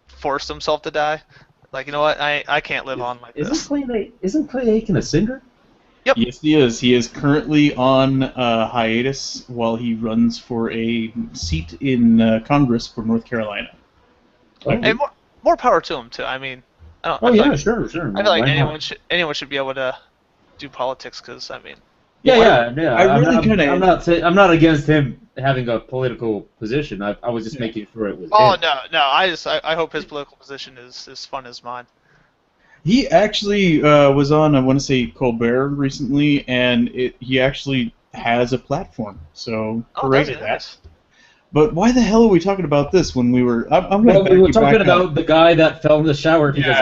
forced himself to die. Like, you know what? I can't live on like this. Isn't Clay Aiken a singer? Yep. Yes, he is. He is currently on hiatus while he runs for a seat in Congress for North Carolina. And more power to him too. I mean, I don't. Sure. I feel like anyone should be able to do politics because I mean. Yeah. I'm not against him having a political position. I was just making sure it was. Oh him. no! I hope his political position is as fun as mine. He actually was on, I want to say, Colbert recently, and he actually has a platform. So hooray to that. But why the hell are we talking about this when we were? We were talking about the guy that fell in the shower because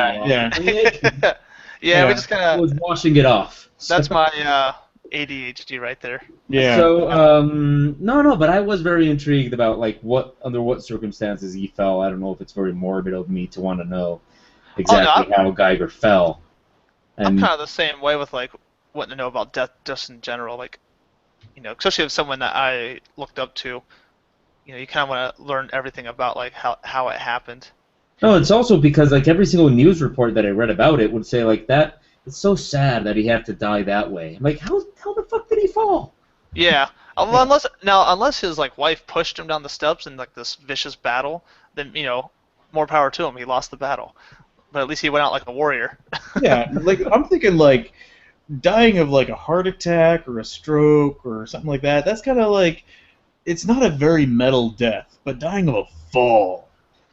we just kind of was washing it off. That's my ADHD right there. Yeah. So no, but I was very intrigued about like under what circumstances he fell. I don't know if it's very morbid of me to want to know exactly how Geiger fell. And I'm kind of the same way with like wanting to know about death just in general, like especially if someone that I looked up to. You kind of want to learn everything about like how it happened. No, it's also because like every single news report that I read about it would say like that. It's so sad that he had to die that way. I'm like, how the fuck did he fall? Yeah, unless his like wife pushed him down the steps in like this vicious battle, then more power to him. He lost the battle, but at least he went out like a warrior. Yeah, like I'm thinking like dying of like a heart attack or a stroke or something like that. That's kind of like. It's not a very metal death, but dying of a fall.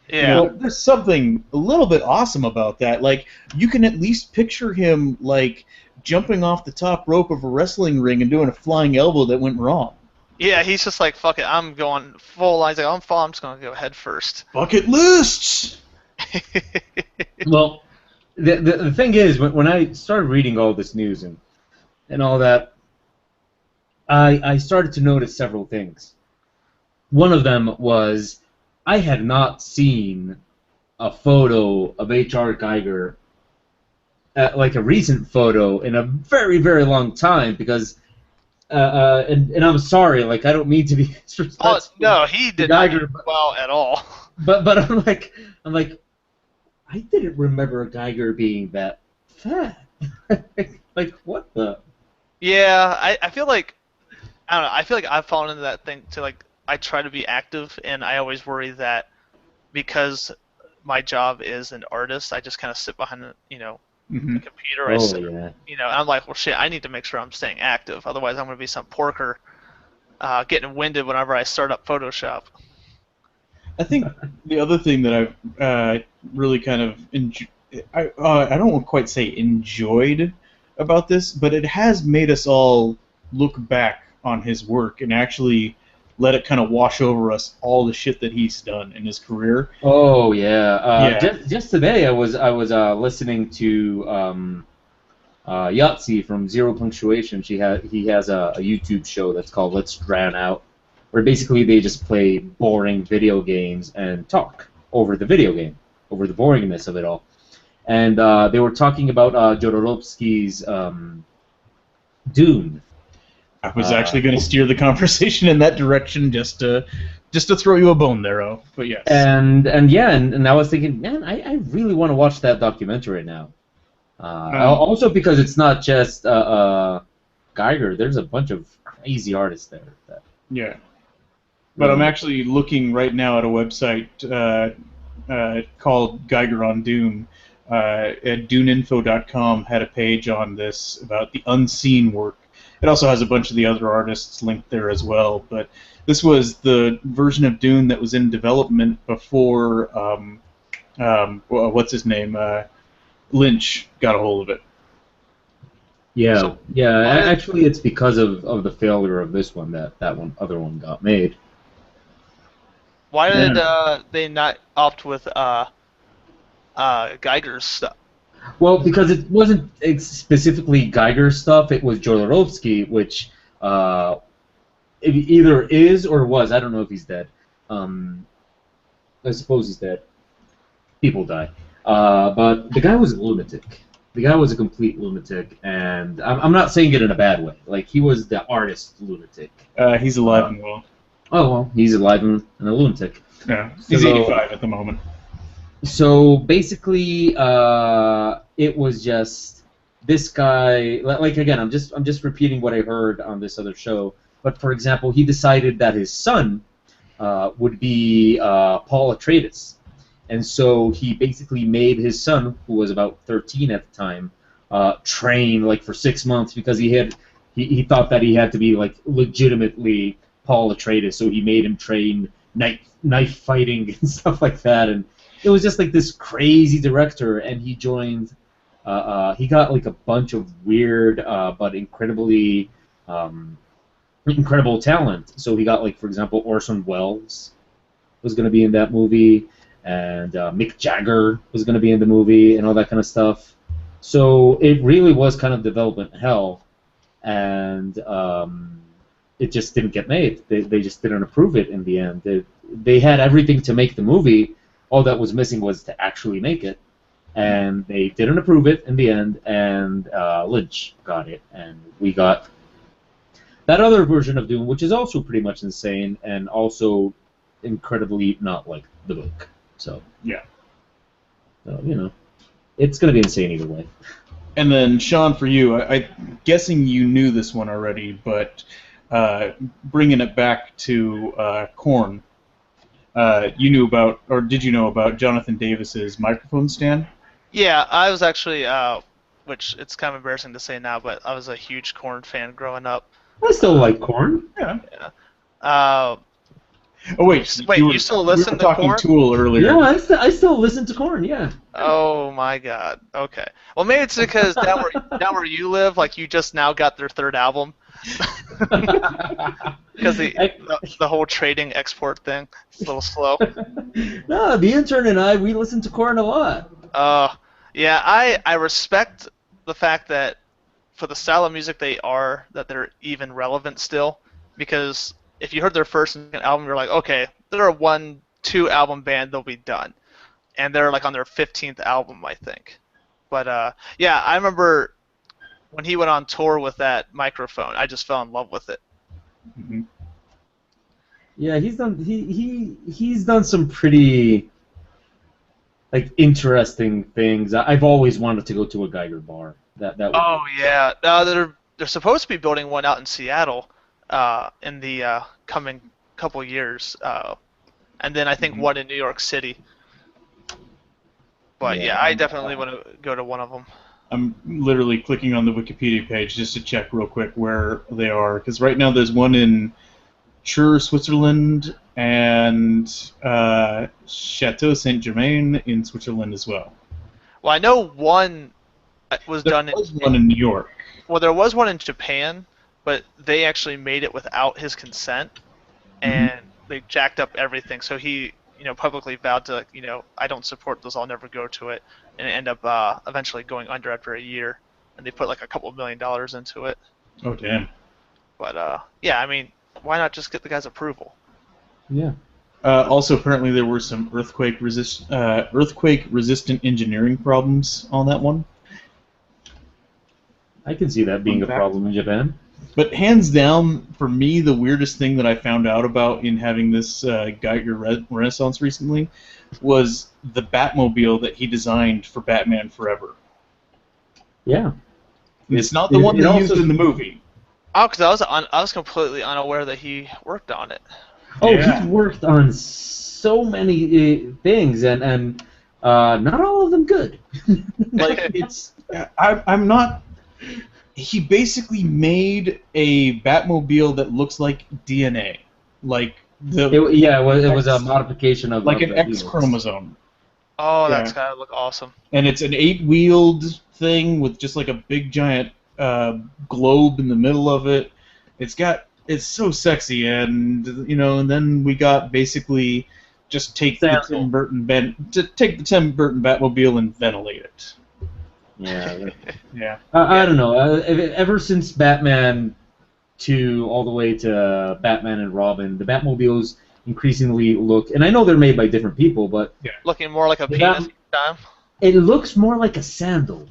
Yeah. There's something a little bit awesome about that. Like, you can at least picture him, like, jumping off the top rope of a wrestling ring and doing a flying elbow that went wrong. Yeah, he's just like, fuck it, I'm going full lines. Like, I'm just going to go head first. Bucket lists! Well, the thing is, when I started reading all this news and all that, I started to notice several things. One of them was I had not seen a photo of H.R. Geiger, like a recent photo, in a very, very long time because and I'm sorry, like I don't mean to be Oh disrespectful. no, he did not do well at all. But I'm like, I didn't remember Geiger being that fat. Like what the? Yeah, I feel like I don't know. I feel like I've fallen into that thing to like I try to be active, and I always worry that because my job is an artist, I just kind of sit behind the computer. I Oh sit, yeah. and I'm like, well, shit, I need to make sure I'm staying active. Otherwise, I'm going to be some porker getting winded whenever I start up Photoshop. I think the other thing that I've really kind of I don't quite say enjoyed about this, but it has made us all look back on his work and actually let it kind of wash over us all the shit that he's done in his career. Oh yeah. Yeah. Just today, I was listening to Yahtzee from Zero Punctuation. He has a YouTube show that's called Let's Drown Out, where basically they just play boring video games and talk over the video game, over the boringness of it all. And they were talking about Jodorowsky's Dune. I was actually going to steer the conversation in that direction just to throw you a bone there, Oh. But yes. And I was thinking, man, I really want to watch that documentary now. Also because it's not just Geiger. There's a bunch of crazy artists there. Yeah. But I'm actually looking right now at a website called Geiger on Dune. At DuneInfo.com had a page on this about the unseen work. It also has a bunch of the other artists linked there as well. But this was the version of Dune that was in development before what's his name? Lynch got a hold of it. Yeah, Actually, it's because of the failure of this one that other one got made. Why did they not opt with Geiger's stuff? Well, because it wasn't specifically Geiger's stuff. It was Jodorowsky, which it either is or was. I don't know if he's dead. I suppose he's dead. People die. But the guy was a lunatic. The guy was a complete lunatic, and I'm not saying it in a bad way. Like, he was the artist lunatic. He's alive and well. Oh, well, he's alive and a lunatic. Yeah, he's 85 at the moment. So basically, it was just this guy. Like again, I'm just repeating what I heard on this other show. But for example, he decided that his son would be Paul Atreides, and so he basically made his son, who was about 13 at the time, train like for 6 months because he thought that he had to be like legitimately Paul Atreides. So he made him train knife fighting and stuff like that, and it was just like this crazy director, and he joined. He got like a bunch of weird but incredibly incredible talent. So he got, like, for example, Orson Welles was going to be in that movie, and Mick Jagger was going to be in the movie, and all that kind of stuff. So it really was kind of development hell, and it just didn't get made. They just didn't approve it in the end. They had everything to make the movie. All that was missing was to actually make it, and they didn't approve it in the end, and Lynch got it, and we got that other version of Dune, which is also pretty much insane, and also incredibly not like the book. So yeah, it's going to be insane either way. And then, Shawn, for you, I'm guessing you knew this one already, but bringing it back to Korn, you knew about, or did you know about Jonathan Davis's microphone stand? Yeah, I was actually, which it's kind of embarrassing to say now, but I was a huge Korn fan growing up. I still like Korn. Yeah. Oh wait, you still listen to Korn? We were talking Tool earlier. Yeah, I still listen to Korn. Yeah. Oh my God. Okay. Well, maybe it's because down where you live, like you just now got their third album. Because the whole trading export thing is a little slow. No, the intern and we listen to Korn a lot. Yeah, I respect the fact that for the style of music that they're even relevant still, because if you heard their first and second album, you're like, okay, they're a 1-2 album band, they'll be done. And they're like on their 15th album, I think. But yeah, I remember when he went on tour with that microphone, I just fell in love with it. Mm-hmm. Yeah, he's done some pretty interesting things. I've always wanted to go to a Geiger bar. That would Yeah, they're supposed to be building one out in Seattle in the coming couple years, and then I think one in New York City. But yeah, I definitely want to go to one of them. I'm literally clicking on the Wikipedia page just to check real quick where they are, because right now there's one in Chur, Switzerland, and Chateau Saint-Germain in Switzerland as well. Well, I know one was done There was one in New York. Well, there was one in Japan, but they actually made it without his consent, and they jacked up everything. So he, publicly vowed to, I don't support this, I'll never go to it, and it ended up eventually going under after a year, and they put like a couple $1 million into it. Oh, damn. But yeah, I mean, why not just get the guy's approval? Yeah. Also, apparently there were some earthquake-resistant engineering problems on that one. I can see that being a problem in Japan. But hands down, for me, the weirdest thing that I found out about in having this Geiger Renaissance recently was the Batmobile that he designed for Batman Forever. Yeah. It's not the one they used in the movie. Oh, because I was completely unaware that he worked on it. Oh, Yeah. he's worked on so many things, and not all of them good. I'm not. He basically made a Batmobile that looks like DNA, like it was a modification of like an X Beatles. chromosome. Oh, that's gotta look awesome. And it's an 8-wheeled thing with just like a big giant globe in the middle of it. It's so sexy, and and then we got basically just take the Tim Burton Batmobile and ventilate it. Yeah. Yeah. I don't know. Ever since Batman 2 all the way to Batman and Robin, the Batmobiles increasingly look, and I know they're made by different people, but looking more like a penis each time. It looks more like a sandal.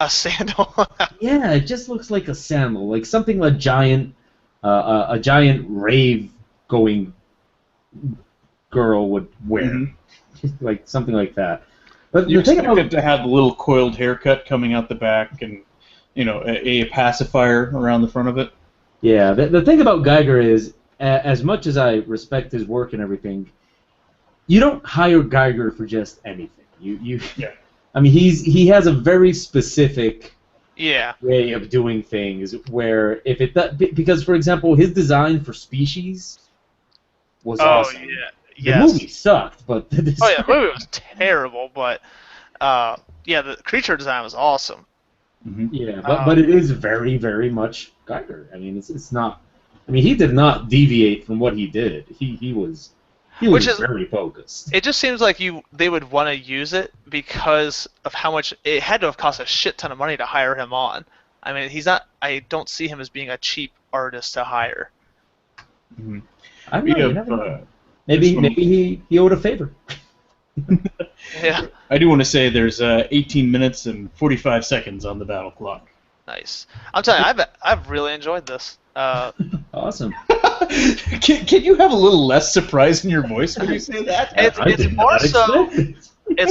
A sandal. Yeah, it just looks like a sandal, like something a giant rave going girl would wear, like something like that. But you the thing expect it to have the little coiled haircut coming out the back, and a pacifier around the front of it. Yeah, the thing about Geiger is, as much as I respect his work and everything, you don't hire Geiger for just anything. I mean, he has a very specific way of doing things. Where because for example, his design for Species was awesome. The movie sucked, but the design... the movie was terrible, but the creature design was awesome. Yeah, but it is very, very much Geiger. I mean, it's not. I mean, he did not deviate from what he did. He was very focused. It just seems like they would want to use it because of how much it had to have cost a shit ton of money to hire him on. I mean, he's not. I don't see him as being a cheap artist to hire. I don't know. Maybe he owed a favor. Yeah. I do want to say there's 18 minutes and 45 seconds on the battle clock. Nice. I'm telling you, I've really enjoyed this. Awesome. Can you have a little less surprise in your voice when you say that? It's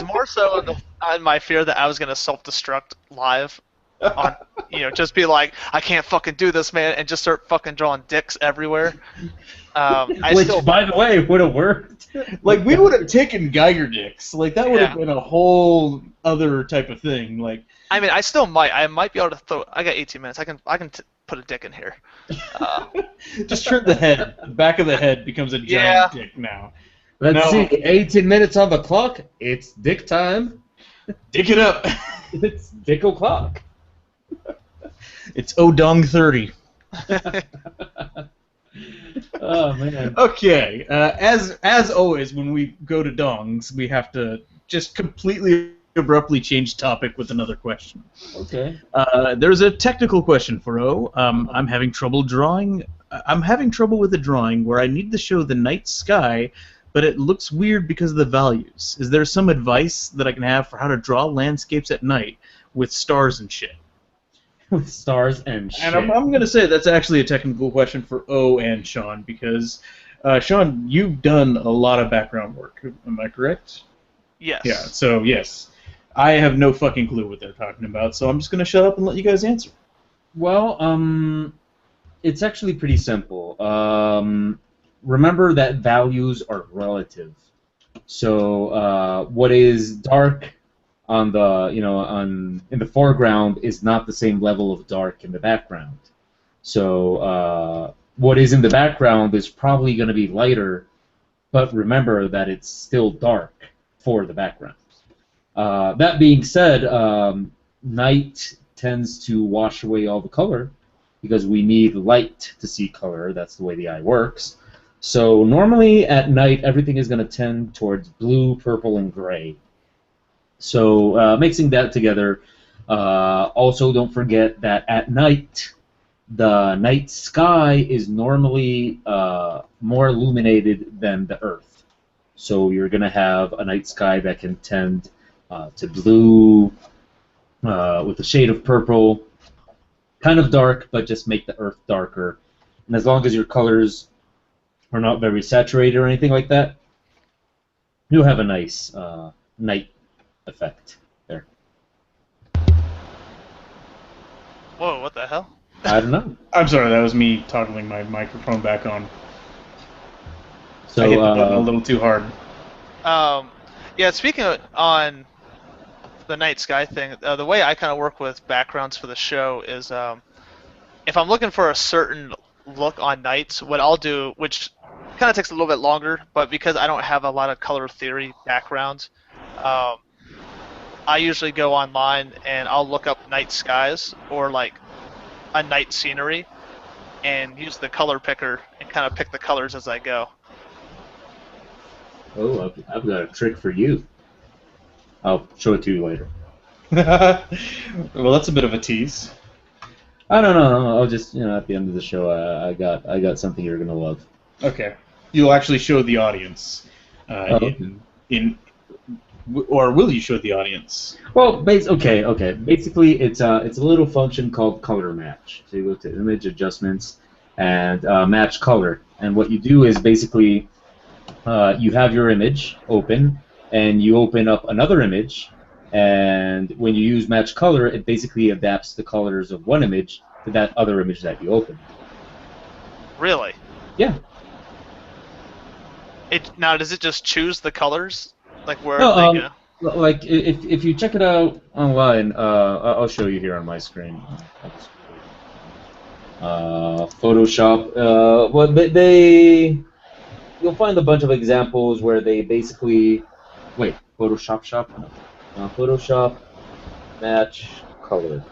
more so on my fear that I was gonna self-destruct live. On just be like, I can't fucking do this, man, and just start fucking drawing dicks everywhere. Which, by the way, would have worked. Like, we would have taken Geiger dicks. Like, that would have been a whole other type of thing. Like, I mean, I still might. I might be able to throw. I got 18 minutes. I can put a dick in here. Just turn the head. The back of the head becomes a giant dick now. Let's see. 18 minutes on the clock. It's dick time. Dick it up. It's dick o'clock. It's Odong 30. Oh man. Okay. As always, when we go to dongs, we have to just completely abruptly change topic with another question. Okay. There's a technical question for O. I'm having trouble drawing. I'm having trouble with a drawing where I need to show the night sky, but it looks weird because of the values. Is there some advice that I can have for how to draw landscapes at night with stars and shit? with stars and shit. And I'm going to say that's actually a technical question for O and Shawn, because, Shawn, you've done a lot of background work. Am I correct? Yes. Yeah, so yes. I have no fucking clue what they're talking about, so I'm just going to shut up and let you guys answer. Well, it's actually pretty simple. Remember that values are relative. So what is dark on the in the foreground is not the same level of dark in the background. So what is in the background is probably going to be lighter, but remember that it's still dark for the background. That being said, night tends to wash away all the color because we need light to see color. That's the way the eye works. So normally at night, everything is going to tend towards blue, purple, and gray. So mixing that together, also don't forget that at night, the night sky is normally more illuminated than the Earth. So you're going to have a night sky that can tend to blue with a shade of purple, kind of dark, but just make the Earth darker. And as long as your colors are not very saturated or anything like that, you'll have a nice night effect there. Whoa, what the hell? I don't know. I'm sorry, that was me toggling my microphone back on. So I hit the button a little too hard. Yeah, speaking on the night sky thing, the way I kind of work with backgrounds for the show is if I'm looking for a certain look on nights, what I'll do, which kind of takes a little bit longer, but because I don't have a lot of color theory backgrounds, I usually go online and I'll look up night skies or like a night scenery and use the color picker and kind of pick the colors as I go. Oh, I've got a trick for you. I'll show it to you later. Well, that's a bit of a tease. I don't know. I'll just at the end of the show, I got something you're gonna love. Okay, you'll actually show the audience. Or will you show the audience? Well, okay. Basically, it's a little function called color match. So you go to image adjustments and match color, and what you do is basically you have your image open, and you open up another image, and when you use match color, it basically adapts the colors of one image to that other image that you opened. Really? Yeah. Now, does it just choose the colors? Like where No, they go? like if you check it out online, I'll show you here on my screen. Photoshop. Well, you'll find a bunch of examples where they basically Photoshop match color.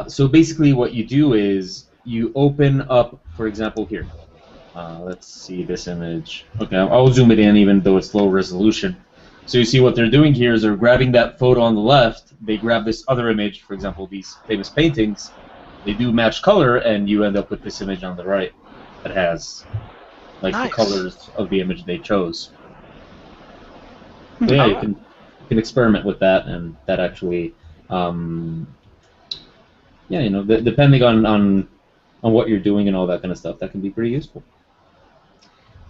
So basically, what you do is you open up, for example, here. Let's see this image. Okay, I'll zoom it in even though it's low resolution. So you see what they're doing here is they're grabbing that photo on the left, they grab this other image, for example, these famous paintings, they do match color, and you end up with this image on the right that has like Nice. the colors of the image they chose. So yeah, you can experiment with that, and that actually, depending on what you're doing and all that kind of stuff, that can be pretty useful.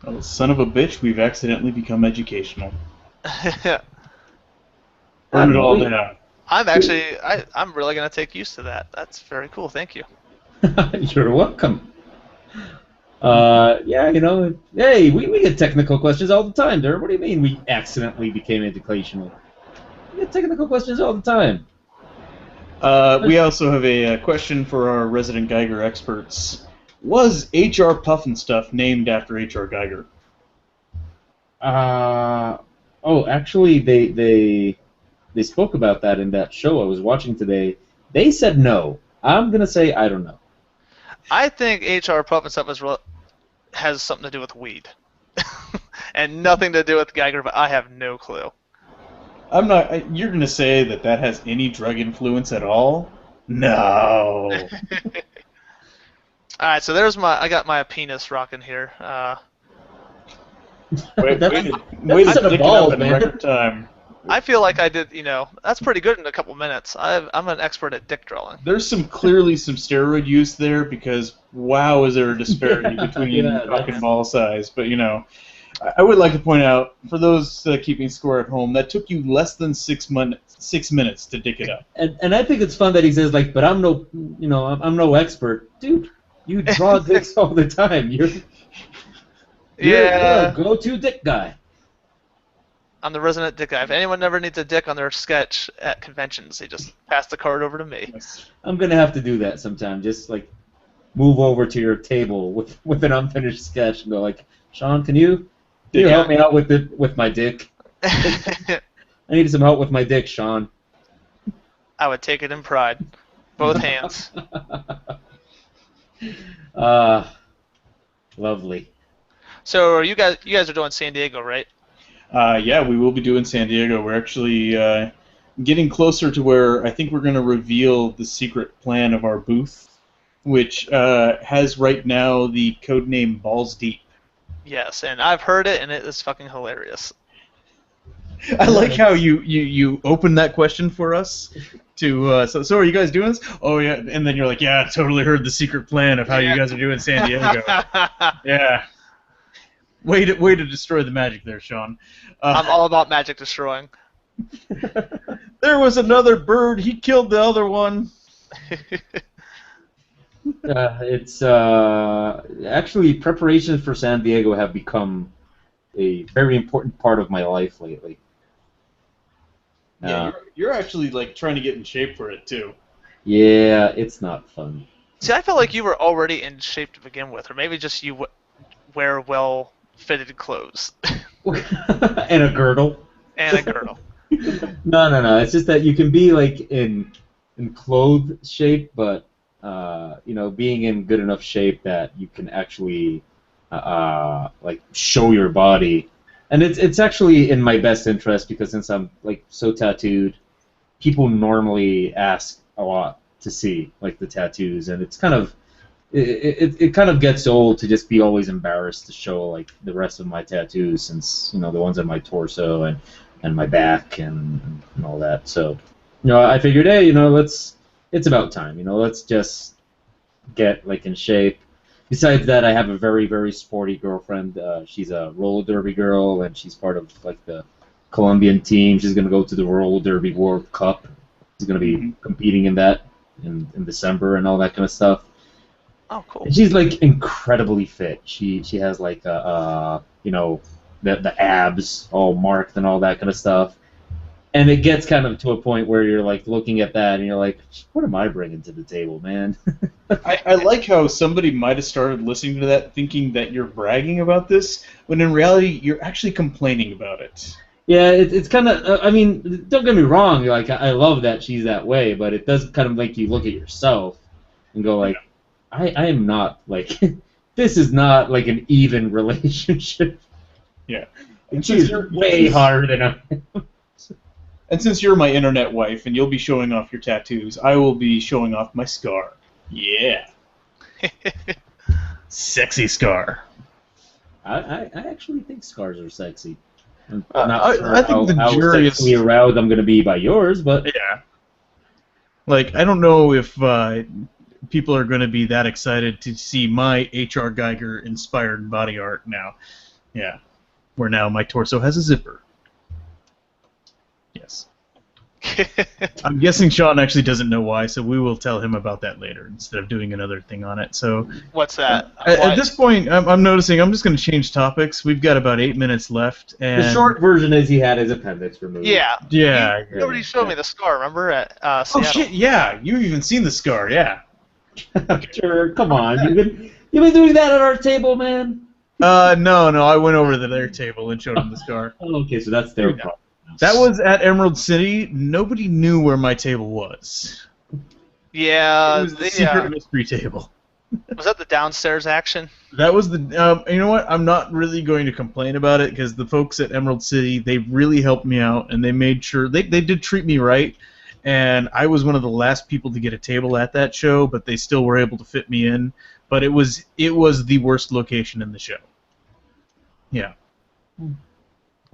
Oh, son of a bitch, we've accidentally become educational. Burn it all down. I'm really gonna take use to that. That's very cool. Thank you. You're welcome. Hey, we get technical questions all the time, Darren. What do you mean we accidentally became educational? We get technical questions all the time. We also have a question for our resident Geiger experts. Was HR Puffnstuff named after HR Geiger? Actually, they spoke about that in that show I was watching today. They said no. I'm gonna say I don't know. I think HR Puffnstuff has something to do with weed, and nothing to do with Geiger. But I have no clue. I'm not. You're gonna say that has any drug influence at all? No. All right, so I got my penis rocking here. Way to That's pick it up in evolved, record man. time. I feel like I did, that's pretty good in a couple minutes. I'm an expert at dick drawing. There's clearly some steroid use there because wow, is there a disparity between cock and ball size? But I would like to point out for those keeping score at home that took you less than 6 minutes to dick it up. And I think it's fun that he says like, but I'm no expert, dude. You draw dicks all the time. You're a go-to dick guy. I'm the resident dick guy. If anyone ever needs a dick on their sketch at conventions, they just pass the card over to me. I'm gonna have to do that sometime. Just like move over to your table with an unfinished sketch and go like, Shawn, can you help me out with my dick? I need some help with my dick, Shawn. I would take it in pride, both hands. Lovely. So you guys are doing San Diego, right? Yeah, we will be doing San Diego. We're actually getting closer to where I think we're going to reveal the secret plan of our booth, which has right now the code name Balls Deep. Yes, and I've heard it, and it is fucking hilarious. I like how you opened that question for us. So are you guys doing this? Oh yeah, and then you're like, yeah, I totally heard the secret plan of how you guys are doing San Diego. Yeah. Way to destroy the magic there, Shawn. I'm all about magic destroying. There was another bird. He killed the other one. It's actually preparations for San Diego have become a very important part of my life lately. Yeah, you're actually like trying to get in shape for it too. Yeah, it's not fun. See, I feel like you were already in shape to begin with, or maybe just you wear well-fitted clothes. And a girdle. And a girdle. No. It's just that you can be like in clothed shape, but being in good enough shape that you can actually like show your body. And it's actually in my best interest because since I'm like so tattooed, people normally ask a lot to see like the tattoos, and it's kind of it kind of gets old to just be always embarrassed to show like the rest of my tattoos, since the ones on my torso and my back and all that. So I figured, hey, it's about time. Let's just get like in shape. Besides that, I have a very, very sporty girlfriend. She's a roller derby girl, and she's part of like the Colombian team. She's gonna go to the roller derby World Cup. She's gonna be competing in that in December and all that kind of stuff. Oh, cool. And she's like incredibly fit. She has like the abs all marked and all that kind of stuff. And it gets kind of to a point where you're like looking at that and you're like, what am I bringing to the table, man? I like how somebody might have started listening to that thinking that you're bragging about this, when in reality you're actually complaining about it. Yeah, it's kind of, I mean, don't get me wrong, like I love that she's that way, but it does kind of make you look at yourself and go like, I am not, like, this is not like an even relationship. Yeah. And she's way harder than I am. And since you're my internet wife and you'll be showing off your tattoos, I will be showing off my scar. Yeah. Sexy scar. I actually think scars are sexy. I'm I think the jury is sexually aroused I'm going to be by yours, but yeah. Like, I don't know if people are going to be that excited to see my H.R. Geiger inspired body art now. Yeah. Where now my torso has a zipper. Yes. I'm guessing Shawn actually doesn't know why, so we will tell him about that later instead of doing another thing on it. So, what's that? At this point, I'm noticing I'm just going to change topics. We've got about 8 minutes left, and the short version is he had his appendix removed. Yeah. Yeah. You already showed me the scar. Remember at Seattle? Oh shit! Yeah, you've even seen the scar. Yeah. Sure. Come on, you've been doing that at our table, man. No, I went over to their table and showed them the scar. Oh, okay, so that's their problem. That was at Emerald City. Nobody knew where my table was. Yeah. It was the secret mystery table. Was that the downstairs action? That was the. You know what? I'm not really going to complain about it because the folks at Emerald City, they really helped me out and they made sure they did treat me right. And I was one of the last people to get a table at that show, but they still were able to fit me in. But it was the worst location in the show. Yeah.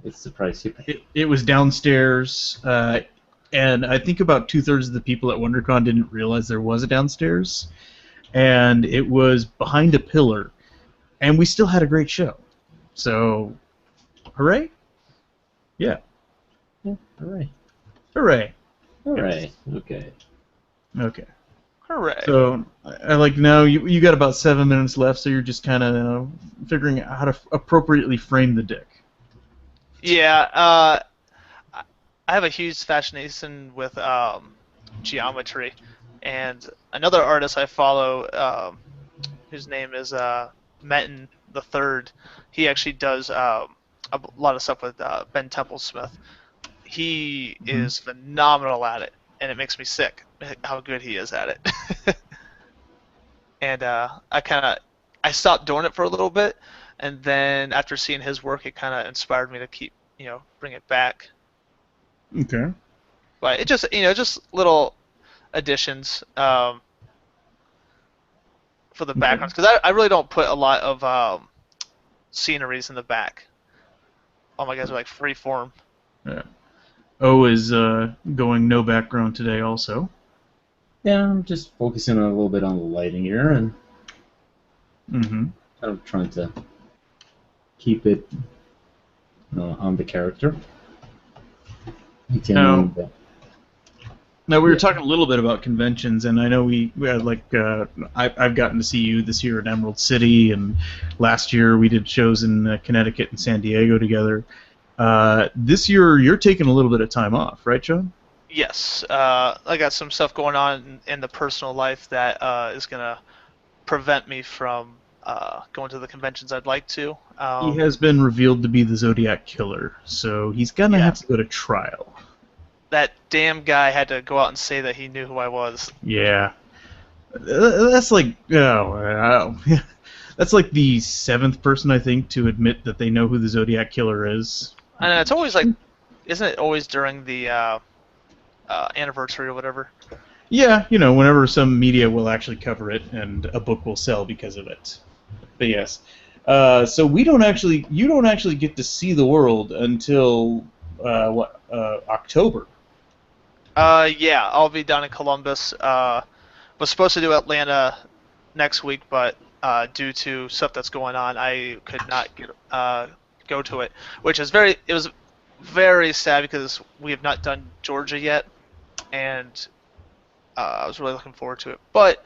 It's the price you pay. It was downstairs, and I think about 2/3 of the people at WonderCon didn't realize there was a downstairs, and it was behind a pillar, and we still had a great show. So, hooray! Yeah. Yeah, hooray. Hooray! Hooray. Okay. Okay. Hooray. So, I like now you got about 7 minutes left, so you're just kind of figuring out how to appropriately frame the dick. Yeah, I have a huge fascination with geometry, and another artist I follow, whose name is Metin the Third, he actually does a lot of stuff with Ben Templesmith. He is phenomenal at it, and it makes me sick how good he is at it. And I stopped doing it for a little bit, and then after seeing his work, it kind of inspired me to keep, bring it back. Okay. But it just, just little additions for the backgrounds, because I really don't put a lot of sceneries in the back. All my guys are like free form. Yeah. O is going no background today also. Yeah, I'm just focusing a little bit on the lighting here, and I'm trying to keep it on the character. Now we were talking a little bit about conventions, and I know we had I've gotten to see you this year at Emerald City, and last year we did shows in Connecticut and San Diego together. This year you're taking a little bit of time off, right, Shawn? Yes, I got some stuff going on in the personal life that is gonna prevent me from going to the conventions I'd like to. He has been revealed to be the Zodiac Killer, so he's gonna have to go to trial. That damn guy had to go out and say that he knew who I was. Yeah, that's like that's like the 7th person I think to admit that they know who the Zodiac Killer is. And it's always like, isn't it always during the anniversary or whatever? Yeah, whenever some media will actually cover it and a book will sell because of it. But yes, so you don't actually get to see the world until October. Yeah, I'll be down in Columbus. Was supposed to do Atlanta next week, but due to stuff that's going on, I could not go to it, which is it was very sad because we have not done Georgia yet, and I was really looking forward to it. But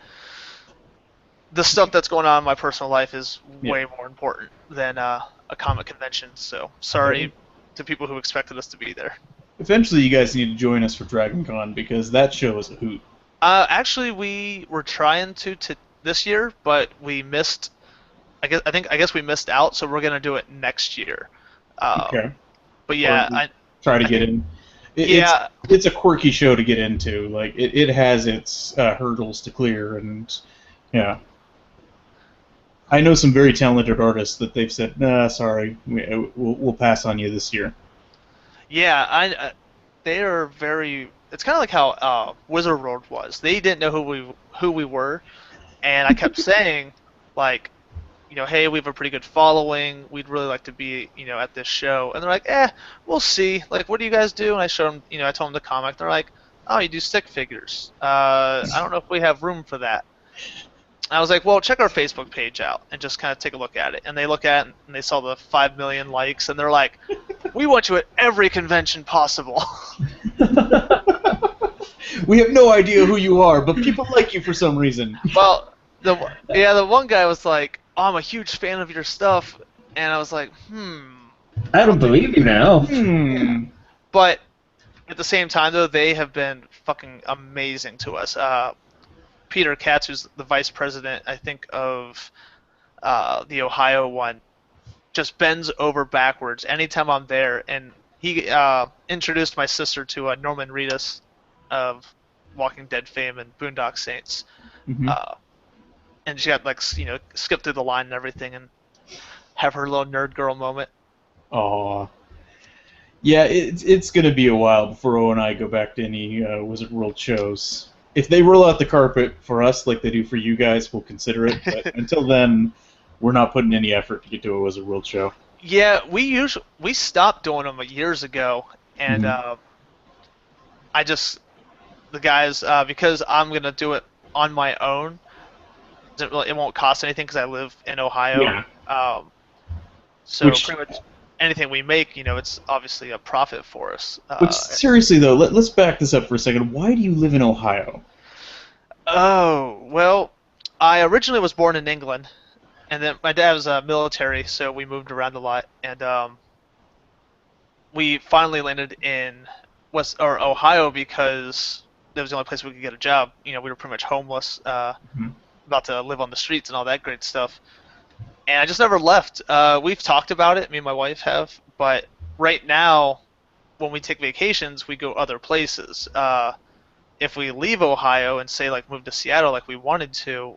the stuff that's going on in my personal life is way more important than a comic convention. So sorry to people who expected us to be there. Eventually, you guys need to join us for Dragon Con because that show is a hoot. Actually, we were trying to this year, but we missed. I guess we missed out, so we're gonna do it next year. Okay. But yeah, I try to get in. It's a quirky show to get into. Like it has its hurdles to clear, and yeah. I know some very talented artists that they've said, "Nah, sorry, we'll pass on you this year." Yeah, they are very. It's kind of like how Wizard World was. They didn't know who we were, and I kept saying, like, hey, we have a pretty good following. We'd really like to be, at this show. And they're like, we'll see. Like, what do you guys do? And I showed them, I told them the comic. They're like, oh, you do stick figures. I don't know if we have room for that. I was like, well, check our Facebook page out and just kind of take a look at it. And they look at it and they saw the 5 million likes, and they're like, we want you at every convention possible. We have no idea who you are, but people like you for some reason. Well, the one guy was like, oh, I'm a huge fan of your stuff, and I was like, I don't believe you now. But at the same time, though, they have been fucking amazing to us. Peter Katz, who's the vice president, I think, of the Ohio one, just bends over backwards anytime I'm there, and he introduced my sister to Norman Reedus of Walking Dead fame and Boondock Saints. And she got skip through the line and everything and have her little nerd girl moment. Aw. Yeah, it's gonna be a while before O and I go back to any Wizard World shows. If they roll out the carpet for us like they do for you guys, we'll consider it. But until then, we're not putting any effort to get to a Wizard World show. Yeah, we stopped doing them years ago, and I just the guys because I'm gonna do it on my own. It won't cost anything because I live in Ohio. Yeah. So Which pretty much anything we make, it's obviously a profit for us. Which, seriously, though, let's back this up for a second. Why do you live in Ohio? Oh, well, I originally was born in England, and then my dad was military, so we moved around a lot, and we finally landed in Ohio because that was the only place we could get a job. We were pretty much homeless, about to live on the streets and all that great stuff. And I just never left. We've talked about it, me and my wife have, but right now, when we take vacations, we go other places. If we leave Ohio and say like move to Seattle like we wanted to,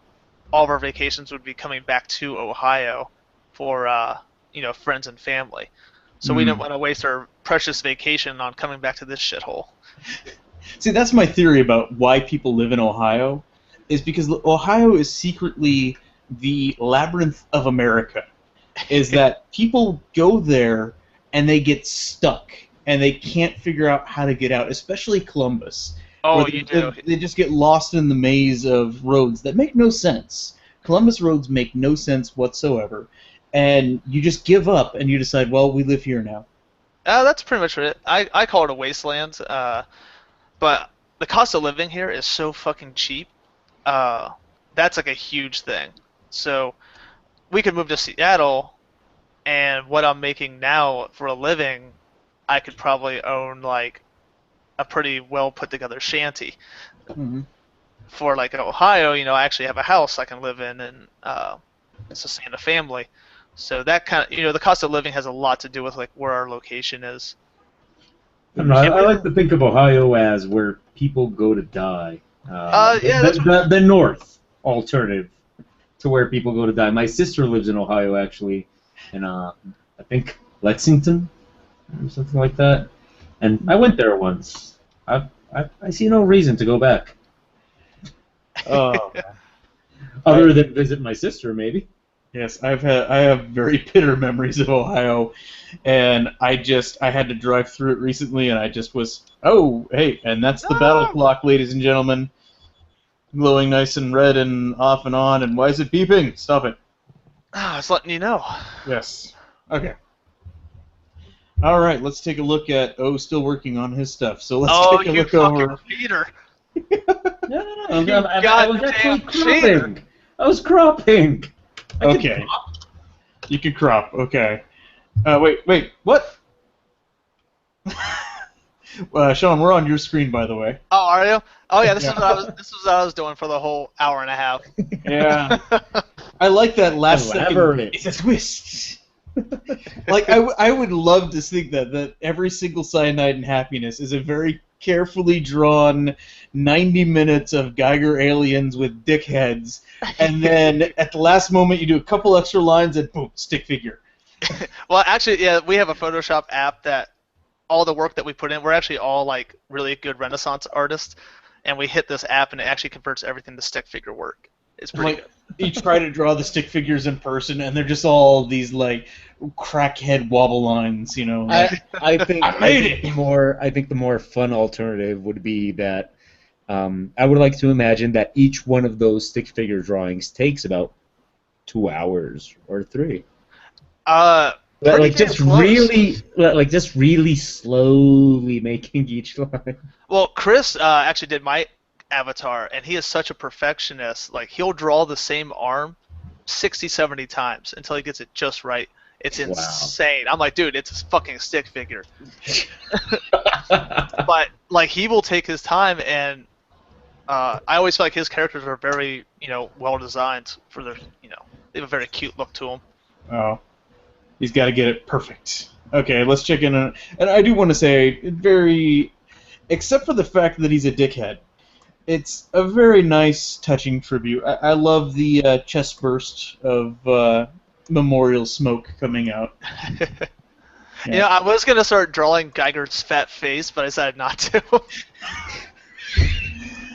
all of our vacations would be coming back to Ohio for friends and family. So we didn't want to waste our precious vacation on coming back to this shithole. See, that's my theory about why people live in Ohio, is because Ohio is secretly the labyrinth of America. Is that people go there and they get stuck and they can't figure out how to get out, especially Columbus. Oh, you do. They just get lost in the maze of roads that make no sense. Columbus roads make no sense whatsoever. And you just give up and you decide, well, we live here now. That's pretty much it. I call it a wasteland. But the cost of living here is so fucking cheap. That's like a huge thing. So we could move to Seattle, and what I'm making now for a living, I could probably own like a pretty well put together shanty. For like Ohio, I actually have a house I can live in and sustain a family. So that kind of, the cost of living has a lot to do with like where our location is. I like to think of Ohio as where people go to die. Yeah, the North alternative to where people go to die. My sister lives in Ohio, actually, in I think Lexington or something like that. And I went there once. I see no reason to go back. Oh, other than visit my sister, maybe. Yes, I have very bitter memories of Ohio, and I had to drive through it recently, and I just was, oh, hey, and that's the battle clock, ladies and gentlemen, glowing nice and red and off and on, and why is it beeping? Stop it. I was letting you know. Yes. Okay. All right, let's take a look at still working on his stuff. So let's take a look over. Peter. No. I was actually cropping. I was cropping. Okay. You can crop. Okay. Wait. What? Shawn, we're on your screen, by the way. Oh, are you? Oh yeah, this is what I was doing for the whole hour and a half. Yeah. I like that last second. It's a twist. Like I would love to think that every single Cyanide and Happiness is a very carefully drawn 90 minutes of Geiger aliens with dick heads, and then at the last moment you do a couple extra lines and boom, stick figure. Well, actually, yeah, we have a Photoshop app that all the work that we put in, we're actually all like really good Renaissance artists, and we hit this app and it actually converts everything to stick figure work. It's pretty good. You try to draw the stick figures in person, and they're just all these like crackhead wobble lines, I think the more fun alternative would be that I would like to imagine that each one of those stick figure drawings takes about 2 hours or 3. Just really slowly making each line. Well, Chris actually did my avatar, and he is such a perfectionist. Like, he'll draw the same arm 60, 70 times until he gets it just right. It's insane. I'm like, dude, it's a fucking stick figure. But like, he will take his time, and I always feel like his characters are very, well designed for their, they have a very cute look to them. Oh, he's got to get it perfect. Okay, let's check in on, and I do want to say, except for the fact that he's a dickhead, it's a very nice, touching tribute. I love the chest burst of memorial smoke coming out. Yeah. I was going to start drawing Geiger's fat face, but I decided not to.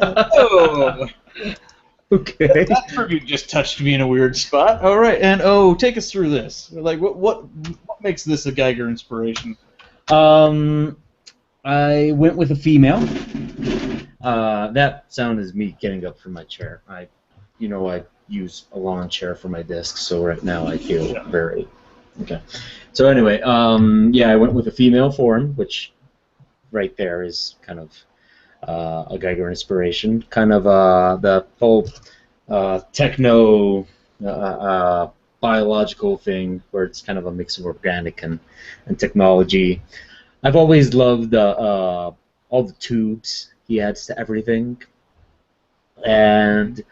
Oh. Okay. That tribute just touched me in a weird spot. All right, and take us through this. Like, what What makes this a Geiger inspiration? I went with a female. That sound is me getting up from my chair. I use a lawn chair for my desk, so right now I feel very okay. So anyway, I went with a female form, which right there is kind of a Geiger inspiration, kind of the whole techno biological thing where it's kind of a mix of organic and technology. I've always loved all the tubes he adds to everything, and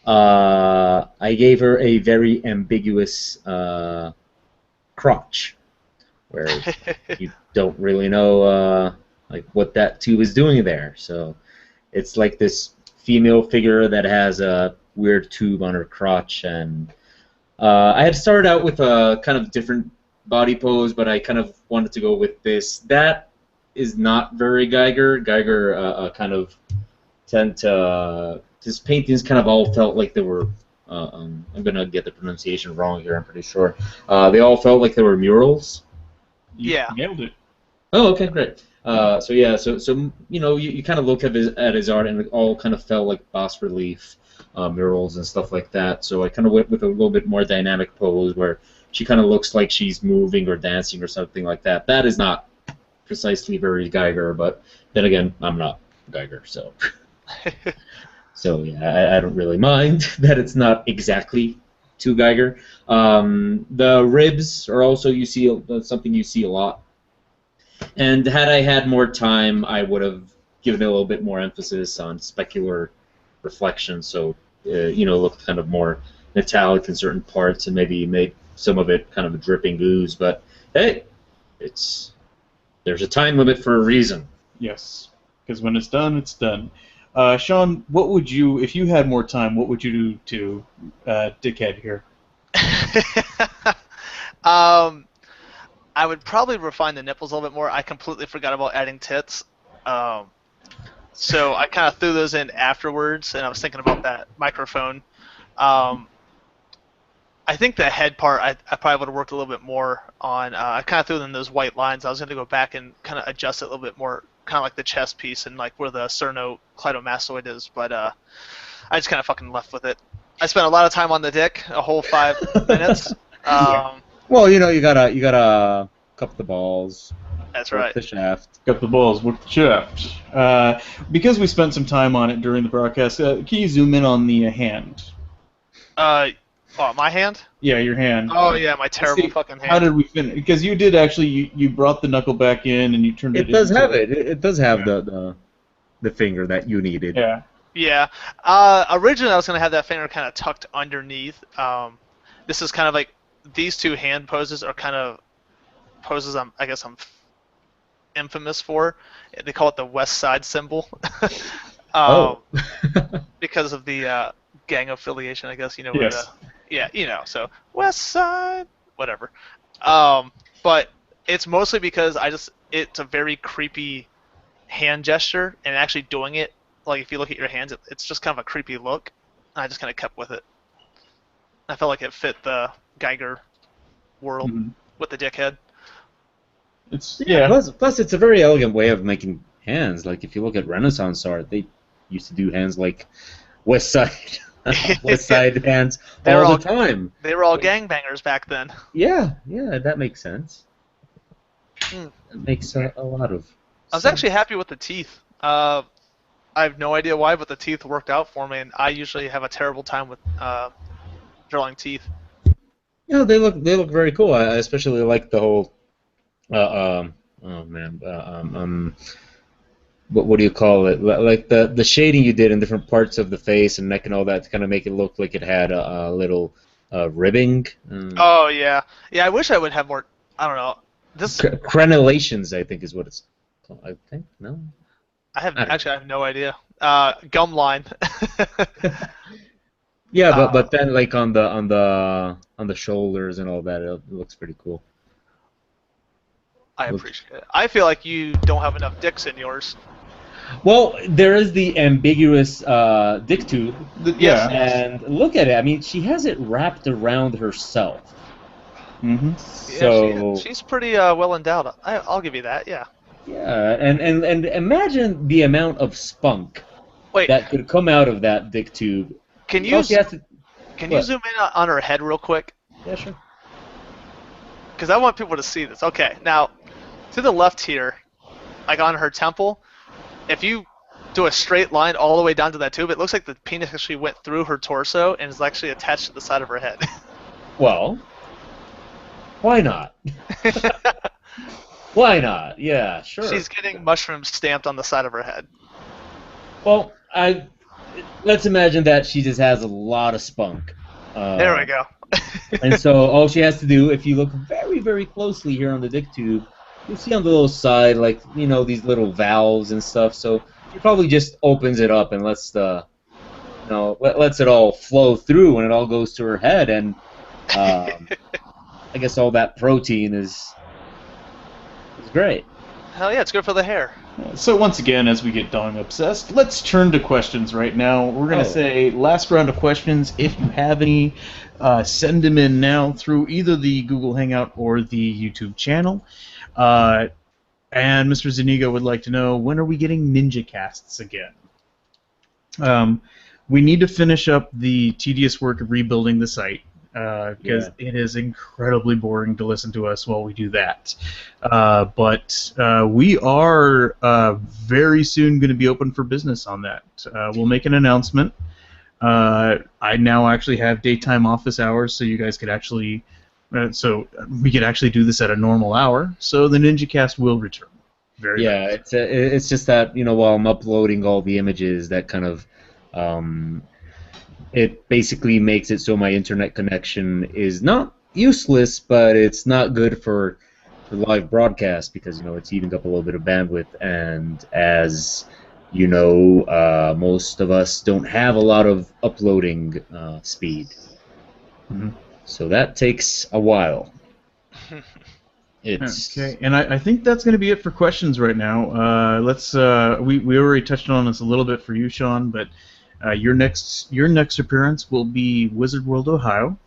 I gave her a very ambiguous crotch, where you don't really know like what that tube is doing there. So it's like this female figure that has a weird tube on her crotch, and I had started out with a kind of different body pose, but I kind of wanted to go with this. That is not very Geiger. Geiger kind of tend to his paintings kind of all felt like they were. I'm gonna get the pronunciation wrong here. I'm pretty sure. They all felt like they were murals. Yeah. You nailed it. Oh, okay, great. So you kind of look at his art, and it all kind of felt like bas relief murals and stuff like that. So I kind of went with a little bit more dynamic pose where she kind of looks like she's moving or dancing or something like that. That is not precisely very Geiger, but then again, I'm not Geiger, so. So yeah, I don't really mind that it's not exactly too Geiger. The ribs are also something you see a lot. And had I had more time, I would have given it a little bit more emphasis on specular reflection, so looked kind of more metallic in certain parts, and maybe made some of it kind of a dripping ooze. But hey, there's a time limit for a reason. Yes, because when it's done, it's done. Shawn, what would you, if you had more time, what would you do to Dickhead here? I would probably refine the nipples a little bit more. I completely forgot about adding tits. So I kind of threw those in afterwards, and I was thinking about that microphone. I think the head part I probably would have worked a little bit more on. I kind of threw in those white lines. I was going to go back and kind of adjust it a little bit more, kind of like the chest piece and like where the sternocleidomastoid is, but I just kind of fucking left with it. I spent a lot of time on the dick, a whole 5 minutes. Well, you gotta cup the balls. That's right. Work the shaft. Got the balls, work the shaft. Because we spent some time on it during the broadcast, can you zoom in on the hand? My hand? Yeah, your hand. Oh yeah, my terrible fucking hand. How did we finish? Because you did actually, you brought the knuckle back in and you turned it. It does have it. It does have the finger that you needed. Yeah. Yeah. Originally, I was gonna have that finger kind of tucked underneath. This is kind of like these two hand poses are kind of poses I guess I'm infamous for. They call it the West Side symbol. Because of the gang affiliation, I guess, Yes. So West Side, whatever. But it's mostly because it's a very creepy hand gesture, and actually doing it, like if you look at your hands, it's just kind of a creepy look. And I just kind of kept with it. I felt like it fit the Geiger world with the dickhead. Plus, it's a very elegant way of making hands. Like if you look at Renaissance art, they used to do hands like West Side hands all the time. They were all gangbangers back then. Yeah, that makes sense. It makes a lot of sense. I was actually happy with the teeth. I have no idea why, but the teeth worked out for me, and I usually have a terrible time with drawing teeth. Yeah, they look very cool. I especially like the whole what do you call it? Like the shading you did in different parts of the face and neck and all that to kind of make it look like it had a little ribbing. Oh yeah, I wish I would have more. I don't know. Crenellations, I think, is what it's called. I think no. I have no idea. Gum line. Yeah, but then like on the shoulders and all that, it looks pretty cool. I appreciate it. I feel like you don't have enough dicks in yours. Well, there is the ambiguous dick tube. Yes. And look at it. I mean, she has it wrapped around herself. Mm-hmm. So she's pretty well endowed. I'll give you that. Yeah. yeah, and imagine the amount of spunk Wait, that could come out of that dick tube. can All you she has to. can you What? zoom in on her head real quick? Yeah, sure. Because I want people to see this. Okay, now to the left here, like on her temple, if you do a straight line all the way down to that tube, it looks like the penis actually went through her torso and is actually attached to the side of her head. Well, why not? Why not? Yeah, sure. She's getting mushrooms stamped on the side of her head. Well, let's imagine that she just has a lot of spunk. There we go. And so all she has to do, if you look very, very closely here on the dick tube, you'll see on the little side, like, you know, these little valves and stuff. So she probably just opens it up and lets lets it all flow through, and it all goes to her head. And I guess all that protein is great. Hell yeah, it's good for the hair. So once again, as we get Dong obsessed, let's turn to questions right now. We're going to say last round of questions. If you have any, send them in now through either the Google Hangout or the YouTube channel. And Mr. Zuniga would like to know, when are we getting Ninja Casts again? We need to finish up the tedious work of rebuilding the site, because it is incredibly boring to listen to us while we do that. But we are very soon going to be open for business on that. We'll make an announcement. I now actually have daytime office hours, so you guys could actually, so we could actually do this at a normal hour. So the NinjaCast will return. It's just that, you know, while I'm uploading all the images, that kind of it basically makes it so my internet connection is not useless, but it's not good for live broadcast because, you know, it's eating up a little bit of bandwidth, and as you know, most of us don't have a lot of uploading speed. Mm-hmm. So that takes a while. Okay, and I think that's going to be it for questions right now. Let's we already touched on this a little bit for you, Shawn, but your next appearance will be Wizard World, Ohio.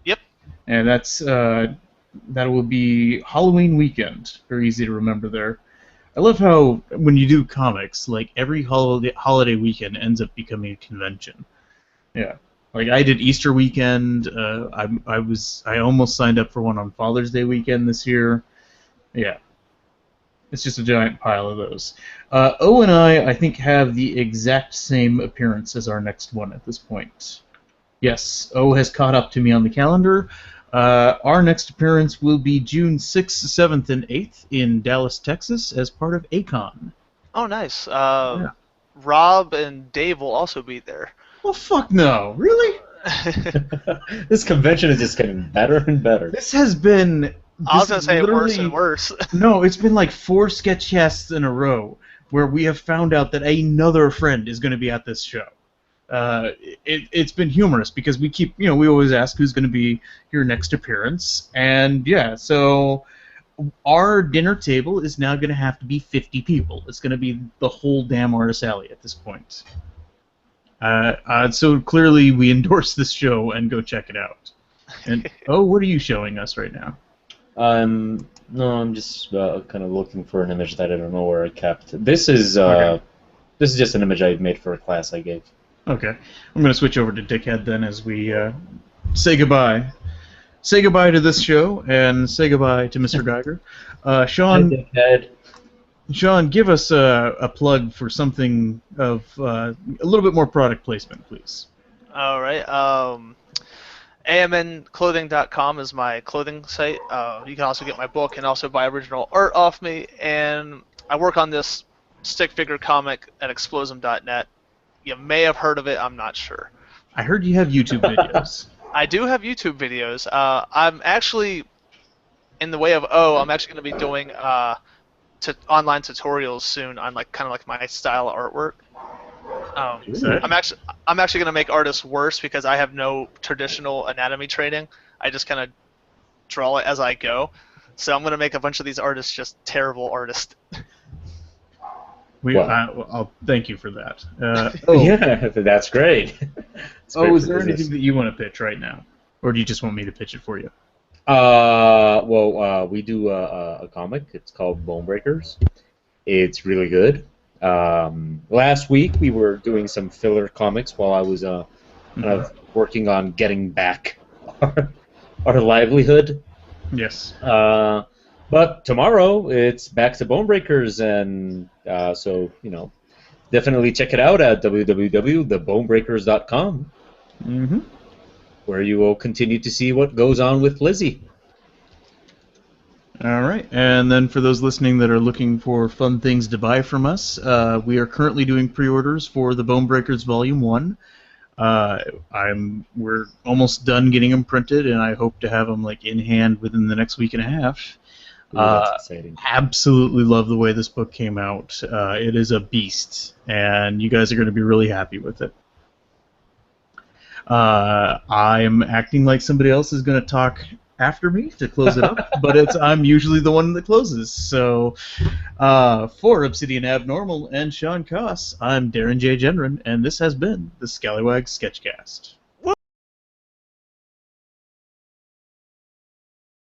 Yep. And that will be Halloween weekend. Very easy to remember there. I love how when you do comics, like every holiday weekend ends up becoming a convention. Yeah. Like I did Easter weekend. I almost signed up for one on Father's Day weekend this year. Yeah. It's just a giant pile of those. O and I think, have the exact same appearance as our next one at this point. Yes, O has caught up to me on the calendar. Our next appearance will be June 6th, 7th, and 8th in Dallas, Texas, as part of ACON. Oh, nice. Rob and Dave will also be there. Well, fuck no. Really? This convention is just getting better and better. This has been... I was going to say worse and worse. No, it's been like 4 sketchcasts in a row where we have found out that another friend is going to be at this show. It's been humorous because we keep, we always ask who's going to be your next appearance. And yeah, so our dinner table is now going to have to be 50 people. It's going to be the whole damn Artist Alley at this point. So clearly we endorse this show and go check it out. And what are you showing us right now? No, I'm just kind of looking for an image that I don't know where I kept. This is just an image I made for a class I gave. Okay, I'm going to switch over to Dickhead then as we say goodbye. Say goodbye to this show and say goodbye to Mr. Geiger. Shawn, Hi, Dickhead. Shawn, give us a plug for something of a little bit more product placement, please. All right. AMNclothing.com is my clothing site. You can also get my book and also buy original art off me. And I work on this stick figure comic at Explosum.net. You may have heard of it. I'm not sure. I heard you have YouTube videos. I do have YouTube videos. I'm actually, in the way of I'm actually going to be doing online tutorials soon on kind of my style of artwork. I'm actually going to make artists worse because I have no traditional anatomy training. I just kind of draw it as I go. So I'm going to make a bunch of these artists just terrible artists. I'll thank you for that. Yeah, that's great. Is there anything that you want to pitch right now? Or do you just want me to pitch it for you? We do a comic. It's called Bone Breakers. It's really good. Last week we were doing some filler comics while I was kind of working on getting back our livelihood. Yes. But tomorrow it's back to Bone Breakers, and so definitely check it out at www.thebonebreakers.com. Mm-hmm. Where you will continue to see what goes on with Lizzie. All right, and then for those listening that are looking for fun things to buy from us, we are currently doing pre-orders for the Bone Breakers Volume 1. We're almost done getting them printed, and I hope to have them in hand within the next week and a half. Ooh, that's exciting. Absolutely love the way this book came out. It is a beast, and you guys are going to be really happy with it. I'm acting like somebody else is going to talk after me to close it up, but I'm usually the one that closes. So, for Obsidian Abnormal and Shawn Coss, I'm Darren J. Gendron, and this has been the Scallywags Sketchcast.